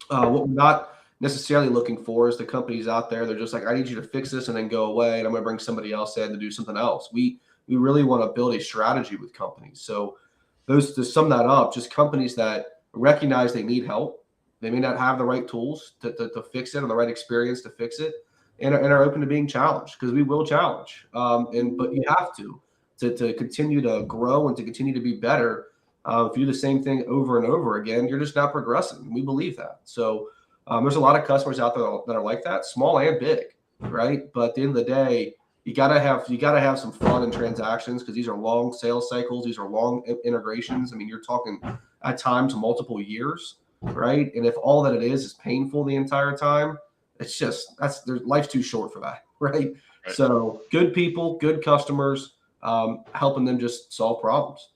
them. What we're not necessarily looking for is the companies out there. They're just like, I need you to fix this and then go away. And I'm going to bring somebody else in to do something else. We really want to build a strategy with companies. So those, to sum that up, just companies that recognize they need help. They may not have the right tools to fix it or the right experience to fix it and are open to being challenged because we will challenge. But you have to continue to grow and to continue to be better. If you do the same thing over and over again, you're just not progressing. We believe that. So there's a lot of customers out there that are like that, small and big, right? But at the end of the day, you gotta have some fun in transactions because these are long sales cycles. These are long integrations. I mean, you're talking at times multiple years, right? And if all that it is painful the entire time, it's just life's too short for that, right? So good people, good customers, helping them just solve problems.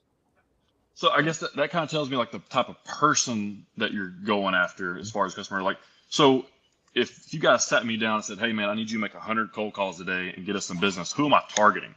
So I guess that kind of tells me like the type of person that you're going after as far as customer. Like, so if you guys sat me down and said, hey man, I need you to make 100 cold calls a day and get us some business, who am I targeting?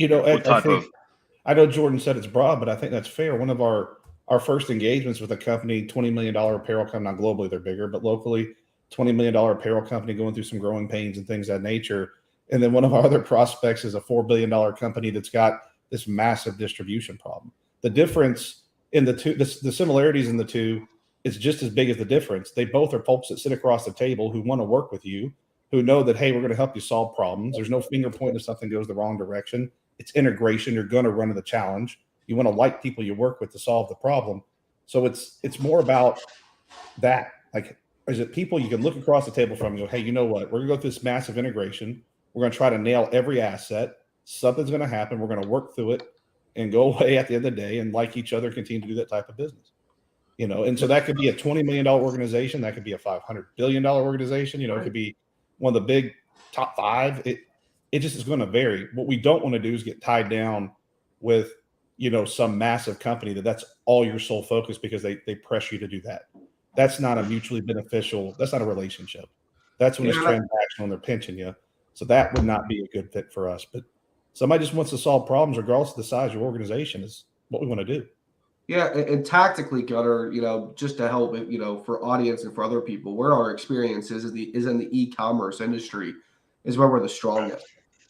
I know Jordan said it's broad, but I think that's fair. One of our first engagements with a company, $20 million apparel company, not globally, they're bigger, but locally, $20 million apparel company going through some growing pains and things of that nature. And then one of our other prospects is a $4 billion company that's got this massive distribution problem. The difference in the two, the similarities in the two is just as big as the difference. They both are folks that sit across the table who want to work with you, who know that, hey, we're going to help you solve problems. There's no finger pointing if something goes the wrong direction. It's integration. You're going to run into the challenge. You want to like people you work with to solve the problem. So it's more about that. Like, is it people you can look across the table from and go, hey, you know what? We're going to go through this massive integration. We're going to try to nail every asset. Something's going to happen. We're going to work through it and go away at the end of the day and like each other, continue to do that type of business. And so that could be a $20 million organization. That could be a $500 billion organization. It could be one of the big top five. It just is going to vary. What we don't want to do is get tied down with, some massive company that's all your sole focus because they press you to do that. That's not a mutually beneficial. That's not a relationship. That's when it's transactional and they're pinching you. So that would not be a good fit for us. But somebody just wants to solve problems regardless of the size of your organization is what we want to do. Yeah, and tactically, Gunnar, just to help, for audience and for other people, where our experience is in the e-commerce industry is where we're the strongest,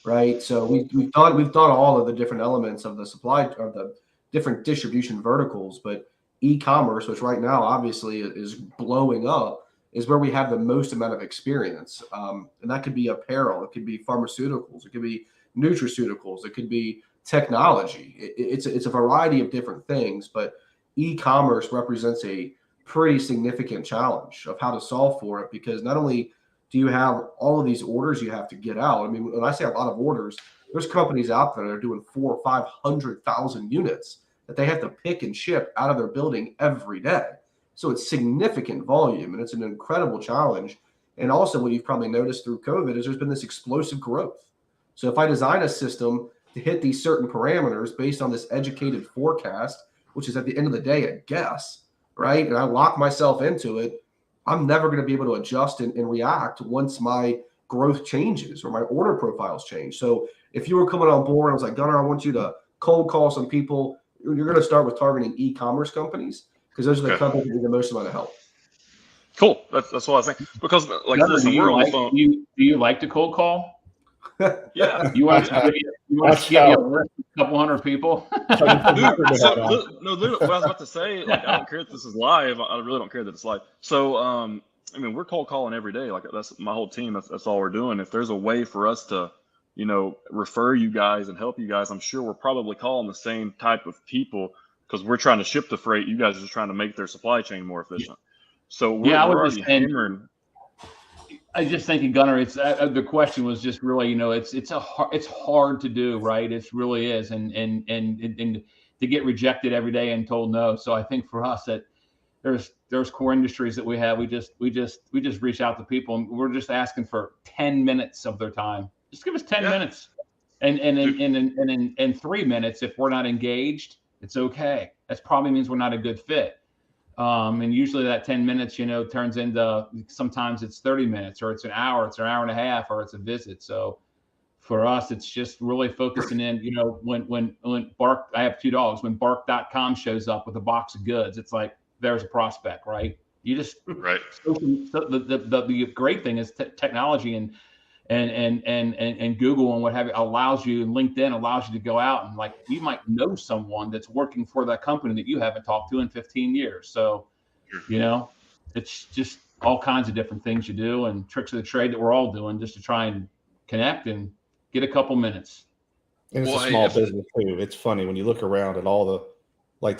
right? So we've done all of the different elements of the supply or the different distribution verticals, but e-commerce, which right now obviously is blowing up, is where we have the most amount of experience. And that could be apparel, it could be pharmaceuticals, it could be nutraceuticals, it could be technology. It's a variety of different things, but e-commerce represents a pretty significant challenge of how to solve for it because not only do you have all of these orders you have to get out. I mean, when I say a lot of orders, there's companies out there that are doing 400,000 or 500,000 units that they have to pick and ship out of their building every day. So it's significant volume and it's an incredible challenge. And also what you've probably noticed through COVID is there's been this explosive growth. So if I design a system to hit these certain parameters based on this educated forecast, which is at the end of the day a guess, right? And I lock myself into it, I'm never going to be able to adjust and react once my growth changes or my order profiles change. So if you were coming on board, I was like, Gunnar, I want you to cold call some people. You're going to start with targeting e-commerce companies because those are the companies that need the most amount of help. Cool. That's what I was thinking. Because listen, we're on the phone. Do you like to cold call? Yeah. You want to get a couple hundred people? Dude, literally, what I was about to say, like, I don't care if this is live. I really don't care that it's live. So, I mean, we're cold calling every day. Like, that's my whole team. That's all we're doing. If there's a way for us to, refer you guys and help you guys, I'm sure we're probably calling the same type of people because we're trying to ship the freight. You guys are just trying to make their supply chain more efficient. So we're already hammering. I just thinking, Gunnar, it's the question was just really, it's hard to do, right? It really is, and to get rejected every day and told no. So I think for us that there's core industries that we have. We just reach out to people and we're just asking for 10 minutes of their time. Just give us 10 minutes, and in 3 minutes, if we're not engaged, it's okay. That probably means we're not a good fit. And usually that 10 minutes, turns into, sometimes it's 30 minutes or it's an hour and a half, or it's a visit. So for us, it's just really focusing in, when Bark, I have 2 dogs, when bark.com shows up with a box of goods, it's like, there's a prospect, right? You just, right. So the great thing is technology and Google and what have you allows you, and LinkedIn allows you to go out and, like, you might know someone that's working for that company that you haven't talked to in 15 years. So, it's just all kinds of different things you do and tricks of the trade that we're all doing just to try and connect and get a couple minutes. And it's a small business too. It's funny when you look around at all the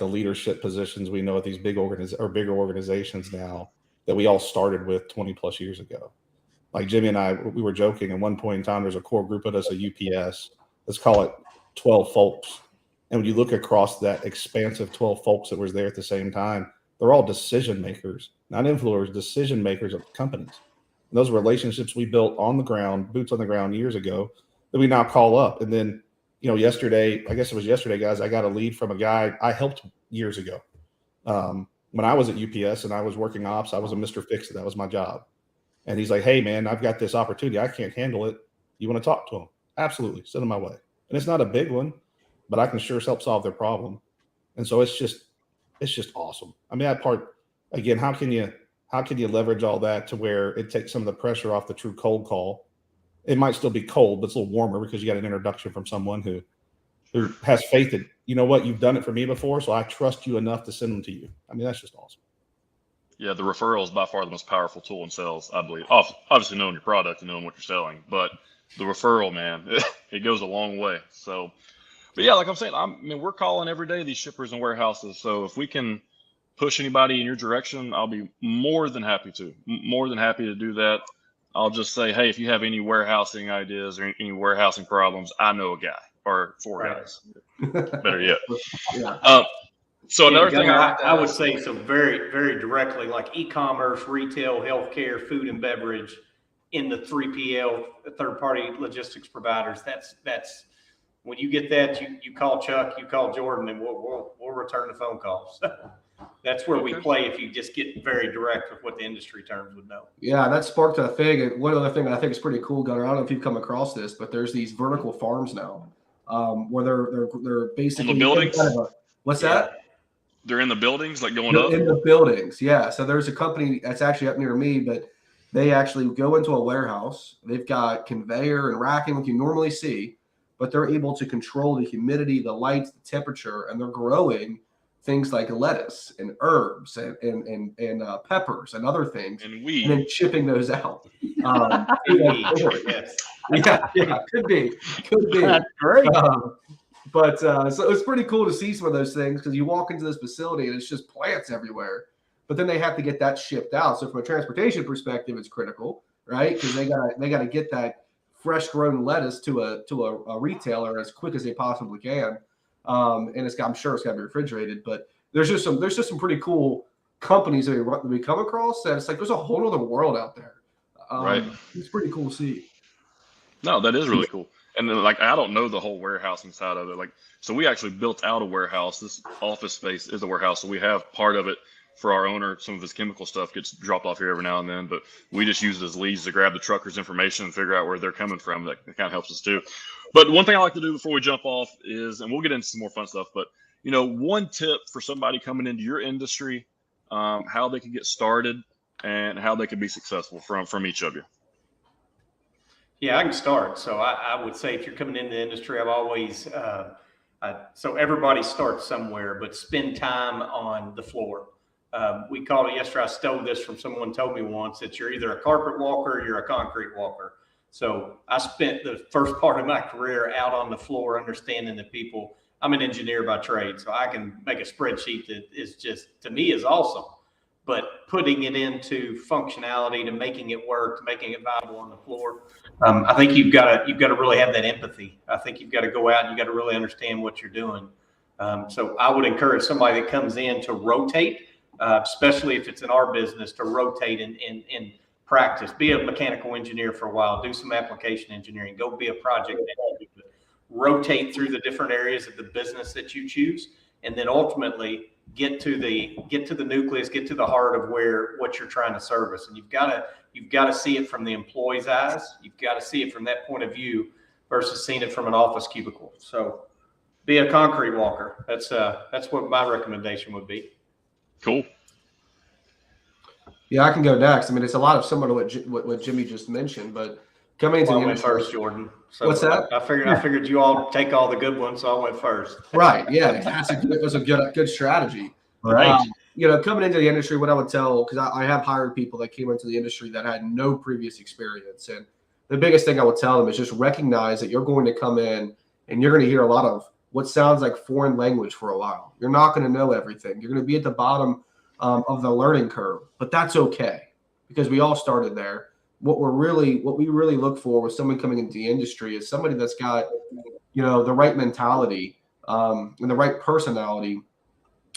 leadership positions we know at these bigger organizations now that we all started with 20 plus years ago. Like Jimmy and I, we were joking at one point in time, there's a core group of us at UPS, let's call it 12 folks. And when you look across that expansive 12 folks that was there at the same time, they're all decision makers, not influencers, decision makers of companies. And those relationships we built on the ground, boots on the ground years ago, that we now call up. And then, yesterday, I guess it was yesterday, guys, I got a lead from a guy I helped years ago. When I was at UPS and I was working ops, I was a Mr. Fix-It. That was my job. And he's like, hey, man, I've got this opportunity. I can't handle it. You want to talk to him? Absolutely. Send him my way. And it's not a big one, but I can sure help solve their problem. And so it's just awesome. I mean, that part, again, how can you leverage all that to where it takes some of the pressure off the true cold call? It might still be cold, but it's a little warmer because you got an introduction from someone who has faith that, you know what, you've done it for me before, so I trust you enough to send them to you. I mean, that's just awesome. Yeah, the referral is by far the most powerful tool in sales, I believe. Obviously knowing your product and knowing what you're selling, but the referral, man, it goes a long way. So, but yeah, like I'm saying, we're calling every day these shippers and warehouses. So if we can push anybody in your direction, I'll be more than happy to do that. I'll just say, hey, if you have any warehousing ideas or any warehousing problems, I know a guy or 4 guys. Better yet. Yeah. So another thing I would say, so very, very directly, like e-commerce, retail, healthcare, food and beverage, in the 3PL, third-party logistics providers. That's when you get that, you call Chuck, you call Jordan, and we'll return the phone calls. That's where we play if you just get very direct with what the industry terms would know. Yeah, that sparked a thing. And one other thing that I think is pretty cool, Gunnar, I don't know if you've come across this, but there's these vertical farms now where they're basically in the buildings. What's that? They're in the buildings, like going up? In the buildings, yeah. So there's a company that's actually up near me, but they actually go into a warehouse. They've got conveyor and racking like you normally see, but they're able to control the humidity, the lights, the temperature, and they're growing things like lettuce and herbs and peppers and other things, and weed, and then shipping those out. Yes. Yeah, could be. That's great. But so it's pretty cool to see some of those things because you walk into this facility and it's just plants everywhere. But then they have to get that shipped out. So from a transportation perspective, it's critical, right? Because they gotta get that fresh grown lettuce to a retailer as quick as they possibly can. And I'm sure it's got to be refrigerated. But there's just some pretty cool companies that we come across that it's like there's a whole other world out there. Right. It's pretty cool to see. No, that is really cool. And then, like, I don't know the whole warehousing side of it. Like, so we actually built out a warehouse. This office space is a warehouse. So we have part of it for our owner. Some of his chemical stuff gets dropped off here every now and then, but we just use it as leads to grab the truckers' information and figure out where they're coming from. That kind of helps us too. But one thing I like to do before we jump off is, and we'll get into some more fun stuff, but, one tip for somebody coming into your industry, how they can get started and how they can be successful from each of you. Yeah, I can start. So I would say if you're coming into the industry, I've always, so everybody starts somewhere, but spend time on the floor. We called it yesterday. I stole this from someone told me once that you're either a carpet walker or you're a concrete walker. So I spent the first part of my career out on the floor, understanding the people. I'm an engineer by trade, so I can make a spreadsheet that is just, to me, is awesome. but putting it into functionality, to making it work, to making it viable on the floor. I think you've got to really have that empathy. I think you've got to go out and you got to really understand what you're doing. So I would encourage somebody that comes in to rotate, especially if it's in our business, to rotate in practice. Be a mechanical engineer for a while, do some application engineering, go be a project manager, rotate through the different areas of the business that you choose, and then ultimately get to the nucleus, get to the heart of what you're trying to service. And you've got to see it from the employee's eyes. You've got to see it from that point of view versus seeing it from an office cubicle. So be a concrete walker. That's what my recommendation would be. Cool. Yeah, I can go next. I mean, it's a lot of similar to what Jimmy just mentioned, but coming into the I went industry first, Jordan. So What's that? I figured you all take all the good ones, so I went first. Right. Yeah, it was a good strategy. Right. Coming into the industry, what I would tell, because I have hired people that came into the industry that had no previous experience, and the biggest thing I would tell them is just recognize that you're going to come in and you're going to hear a lot of what sounds like foreign language for a while. You're not going to know everything. You're going to be at the bottom of the learning curve, but that's okay because we all started there. What we really look for with someone coming into the industry is somebody that's got, the right mentality and the right personality,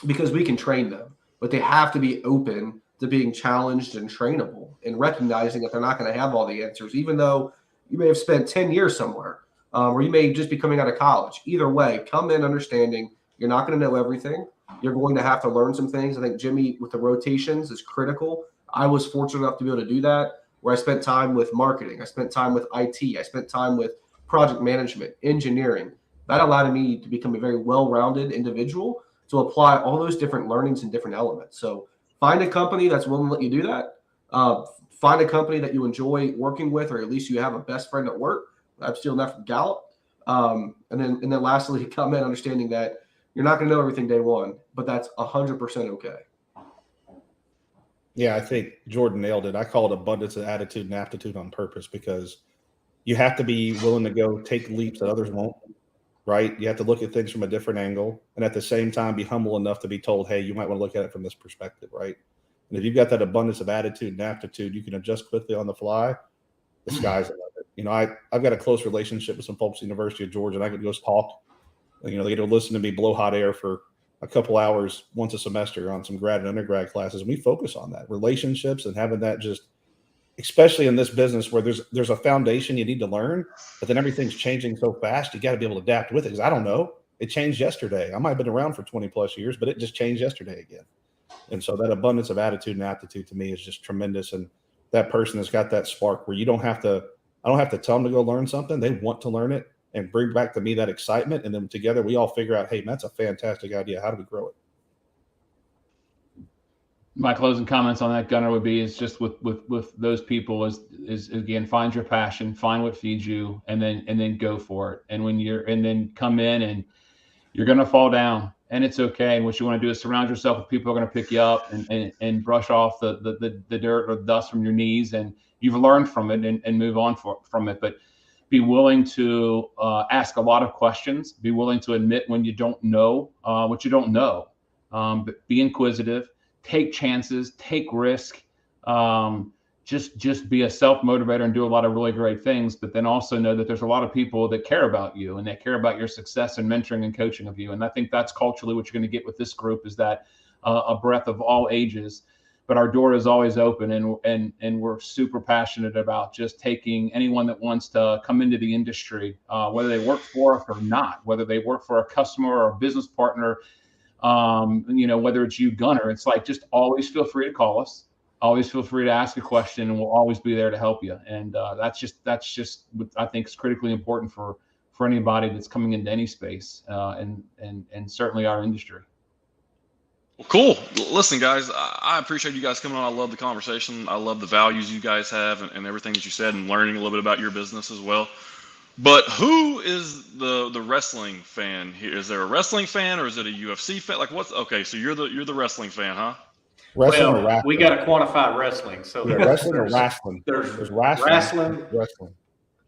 because we can train them, but they have to be open to being challenged and trainable and recognizing that they're not going to have all the answers, even though you may have spent 10 years somewhere, or you may just be coming out of college. Either way, come in understanding you're not going to know everything. You're going to have to learn some things. I think Jimmy with the rotations is critical. I was fortunate enough to be able to do that, where I spent time with marketing. I spent time with IT. I spent time with project management, engineering. That allowed me to become a very well-rounded individual to apply all those different learnings and different elements. So find a company that's willing to let you do that. Find a company that you enjoy working with, or at least you have a best friend at work. I'm stealing that from Gallup. And then lastly, come in understanding that you're not going to know everything day one, but that's 100% okay. Yeah, I think Jordan nailed it. I call it abundance of attitude and aptitude on purpose, because you have to be willing to go take leaps that others won't, right? You have to look at things from a different angle, and at the same time be humble enough to be told, hey, you might want to look at it from this perspective, right? And if you've got that abundance of attitude and aptitude, you can adjust quickly on the fly. The sky's the limit. I've got a close relationship with some folks at the University of Georgia, and I could go talk. They get to listen to me blow hot air for a couple hours once a semester on some grad and undergrad classes. And we focus on that, relationships, and having that, just especially in this business where there's a foundation you need to learn, but then everything's changing so fast, you got to be able to adapt with it. Because I don't know, it changed yesterday. I might have been around for 20 plus years, but it just changed yesterday again. And so that abundance of attitude and aptitude to me is just tremendous. And that person has got that spark where I don't have to tell them to go learn something. They want to learn it and bring back to me that excitement. And then together we all figure out, hey, that's a fantastic idea. How do we grow it? My closing comments on that, Gunnar, would be is just with those people is again, find your passion, find what feeds you, and then go for it. And then come in, and you're going to fall down, and it's okay. And what you want to do is surround yourself with people who are going to pick you up and brush off the dirt or the dust from your knees, and you've learned from it and move on from it. But be willing to ask a lot of questions. Be willing to admit when you don't know what you don't know. But be inquisitive. Take chances. Take risk. Just be a self-motivator and do a lot of really great things. But then also know that there's a lot of people that care about you and that care about your success and mentoring and coaching of you. And I think that's culturally what you're going to get with this group, is that a breadth of all ages. But our door is always open, and we're super passionate about just taking anyone that wants to come into the industry, whether they work for us or not, whether they work for a customer or a business partner, whether it's you, Gunnar. It's like, just always feel free to call us. Always feel free to ask a question, and we'll always be there to help you. And that's just what I think is critically important for anybody that's coming into any space, and certainly our industry. Well, cool. Listen, guys, I appreciate you guys coming on. I love the conversation. I love the values you guys have and everything that you said, and learning a little bit about your business as well. But who is the wrestling fan here? Is there a wrestling fan, or is it a UFC fan? Like, okay? So you're the wrestling fan, huh? Wrestling or wrestling? We got to quantify wrestling. So wrestling or wrestling? There's wrestling.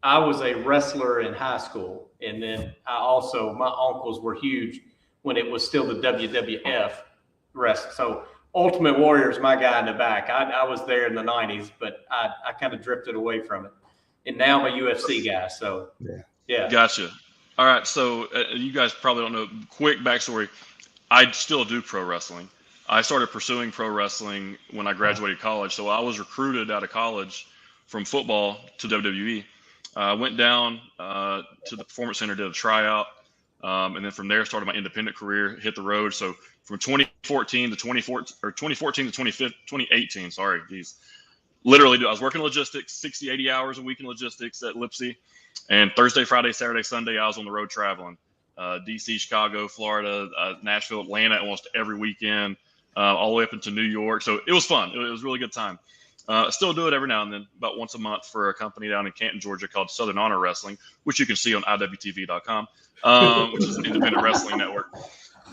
I was a wrestler in high school, and then my uncles were huge when it was still the WWF wrestling. So Ultimate Warrior is my guy in the back. I was there in the 90s, but I kind of drifted away from it. And now I'm a UFC guy. So, yeah. Gotcha. All right. So you guys probably don't know. Quick backstory. I still do pro wrestling. I started pursuing pro wrestling when I graduated college. So I was recruited out of college from football to WWE. I went down to the Performance Center, did a tryout, and then from there started my independent career, hit the road. So from 2014 to 2018, sorry, geez. Literally, I was working logistics, 60, 80 hours a week in logistics at Lipsy. And Thursday, Friday, Saturday, Sunday, I was on the road traveling. DC, Chicago, Florida, Nashville, Atlanta, almost every weekend, all the way up into New York. So it was fun. It was a really good time. I still do it every now and then, about once a month for a company down in Canton, Georgia called Southern Honor Wrestling, which you can see on IWTV.com, which is an independent wrestling network.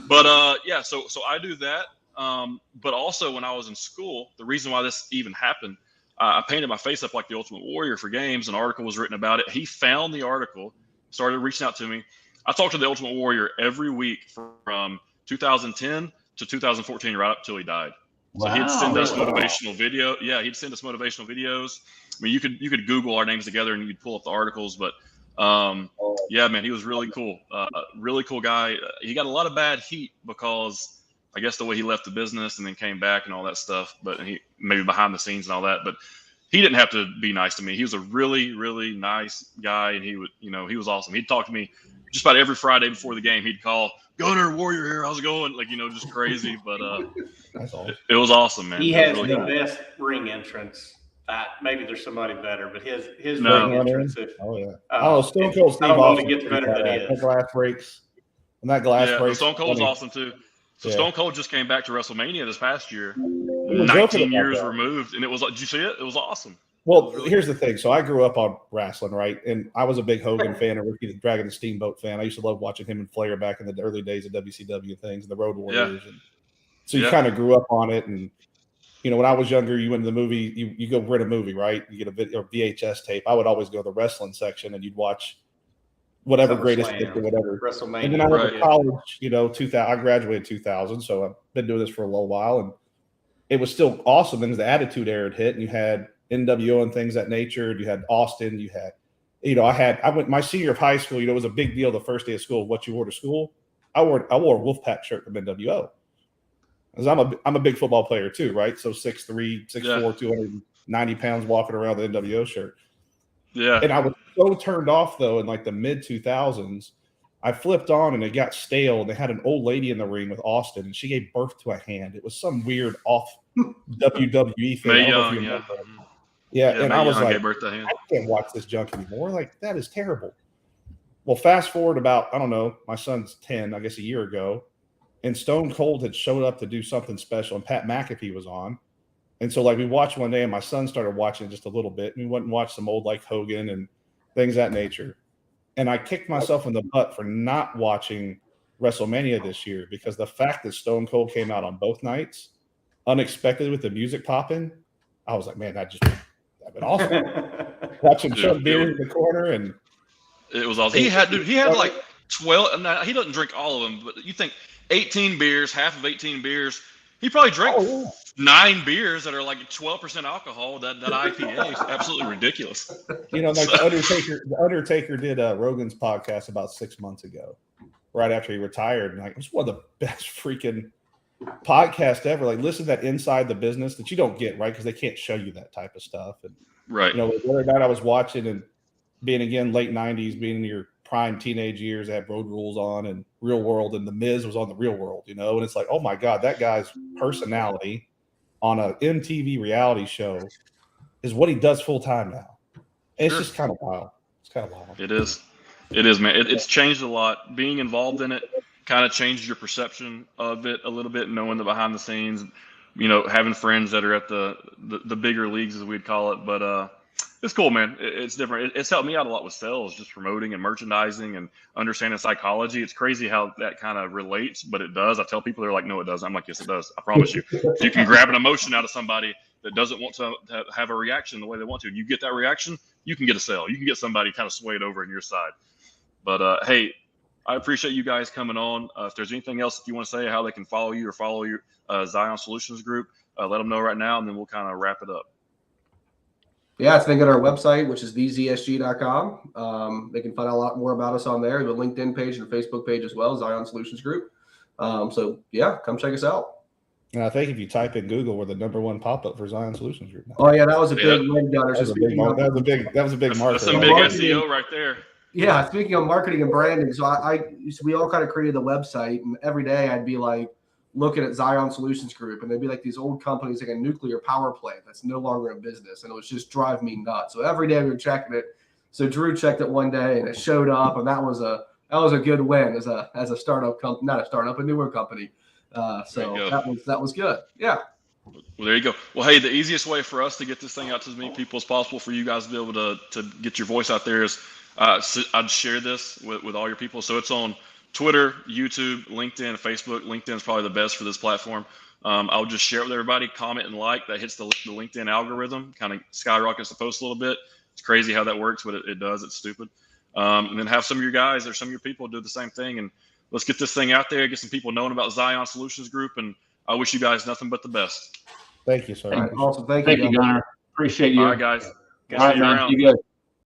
But yeah, so I do that. But also when I was in school, the reason why this even happened, I painted my face up like the Ultimate Warrior for games. An article was written about it. He found the article, started reaching out to me. I talked to the Ultimate Warrior every week from 2010 to 2014, right up till he died. So he'd send us motivational video. Yeah, he'd send us motivational videos. I mean, you could Google our names together and you'd pull up the articles. But yeah, man, he was really cool. Really cool guy. He got a lot of bad heat because I guess the way he left the business and then came back and all that stuff. But he maybe behind the scenes and all that. But he didn't have to be nice to me. He was a really, really nice guy, and he would, he was awesome. He'd talk to me just about every Friday before the game. He'd call, "Gunner, Warrior here, how's it going?" Like, just crazy. But That's awesome. It was awesome, man. He has really the cool. best ring entrance. Maybe there's somebody better, but his ring entrance. Stone Cold Steve I don't know if Austin it gets better than it that is. glass breaks. And that glass breaks. Stone Cold's awesome too. So Stone Cold just came back to WrestleMania this past year, 19 years removed, and it was. Did you see it? It was awesome. Well, here's the thing. So I grew up on wrestling, right? And I was a big Hogan fan and Ricky the Dragon the Steamboat fan. I used to love watching him and Flair back in the early days of WCW and things, and the Road Warriors. And so you kind of grew up on it. And, when I was younger, you went to the movie, you go rent a movie, right? You get a video or VHS tape. I would always go to the wrestling section and you'd watch whatever greatest hits or whatever. WrestleMania. And then I went to college, 2000. I graduated 2000, so I've been doing this for a little while. And it was still awesome. And the Attitude Era had hit, and you had NWO and things that nature. You had Austin. You had, I went my senior of high school. It was a big deal the first day of school. What you wore to school? I wore a Wolfpack shirt from NWO. Because I'm a big football player too, right? So 6'3", 6'4", 290 pounds, walking around the NWO shirt. Yeah. And I was so turned off though in like the mid 2000s. I flipped on and it got stale. And they had an old lady in the ring with Austin, and she gave birth to a hand. It was some weird off WWE thing. Yeah, and I was like, I can't watch this junk anymore. Like, that is terrible. Well, fast forward about, I don't know, my son's 10, I guess a year ago, and Stone Cold had showed up to do something special, and Pat McAfee was on. And so, like, we watched one day, and my son started watching just a little bit, and we went and watched some old, like, Hogan and things of that nature. And I kicked myself in the butt for not watching WrestleMania this year, because the fact that Stone Cold came out on both nights, unexpected with the music popping, I was like, man, that'd been awesome. Watching Chuck beer in the corner, and it was awesome. He had like 12. Now, he doesn't drink all of them, but you think 18 beers, half of 18 beers. He probably drank 9 beers that are like 12% alcohol. That IPA is absolutely ridiculous. Like the Undertaker did Rogan's podcast about 6 months ago, right after he retired, and like, it was one of the best freaking podcast ever. Like, listen to that inside the business that you don't get, right? Because they can't show you that type of stuff. And right, the other night I was watching, and being again late 90s, being in your prime teenage years, I had Road Rules on and Real World, and The Miz was on the Real World, and it's like, oh my god, that guy's personality on a MTV reality show is what he does full time now. And it's just kind of wild. It's kind of wild. It is, man. It's changed a lot. Being involved in it kind of changed your perception of it a little bit, knowing the behind the scenes, having friends that are at the bigger leagues, as we'd call it. But it's cool, man. It's different. It's helped me out a lot with sales, just promoting and merchandising and understanding psychology. It's crazy how that kind of relates, but it does. I tell people, they're like, no, it doesn't. I'm like, yes, it does. I promise you. You can grab an emotion out of somebody that doesn't want to have a reaction the way they want to. You get that reaction, you can get a sale. You can get somebody kind of swayed over in your side. But hey, I appreciate you guys coming on. If there's anything else that you want to say, how they can follow you or follow your Zion Solutions Group, let them know right now, and then we'll kind of wrap it up. Yeah, it's been at our website, which is thezsg.com. They can find out a lot more about us on there. The LinkedIn page and Facebook page as well, Zion Solutions Group. So yeah, come check us out. And I think if you type in Google, we're the #1 pop-up for Zion Solutions Group now. Oh yeah, that was a big win, Gunner. That was a big market. That's some big SEO right there. Yeah, speaking of marketing and branding, so we all kind of created the website, and every day I'd be like looking at Zion Solutions Group, and they'd be like these old companies like a nuclear power plant that's no longer in business, and it was just drive me nuts. So every day we were checking it. So Drew checked it one day, and it showed up, and that was a good win as a startup company, not a startup, a newer company. So that was good. Yeah. Well, there you go. Well, hey, the easiest way for us to get this thing out to as many people as possible, for you guys to be able to get your voice out there, is I'd share this with all your people. So it's on Twitter, YouTube, LinkedIn, Facebook. LinkedIn is probably the best for this platform. I'll just share it with everybody, comment and like. That hits the LinkedIn algorithm, kind of skyrockets the post a little bit. It's crazy how that works, but it does. It's stupid. And then have some of your guys or some of your people do the same thing. And let's get this thing out there, get some people knowing about Zion Solutions Group. And I wish you guys nothing but the best. Thank you, sir. All right, awesome. Thank you, Gunner. Appreciate you. All right, guys. All right, man. You good.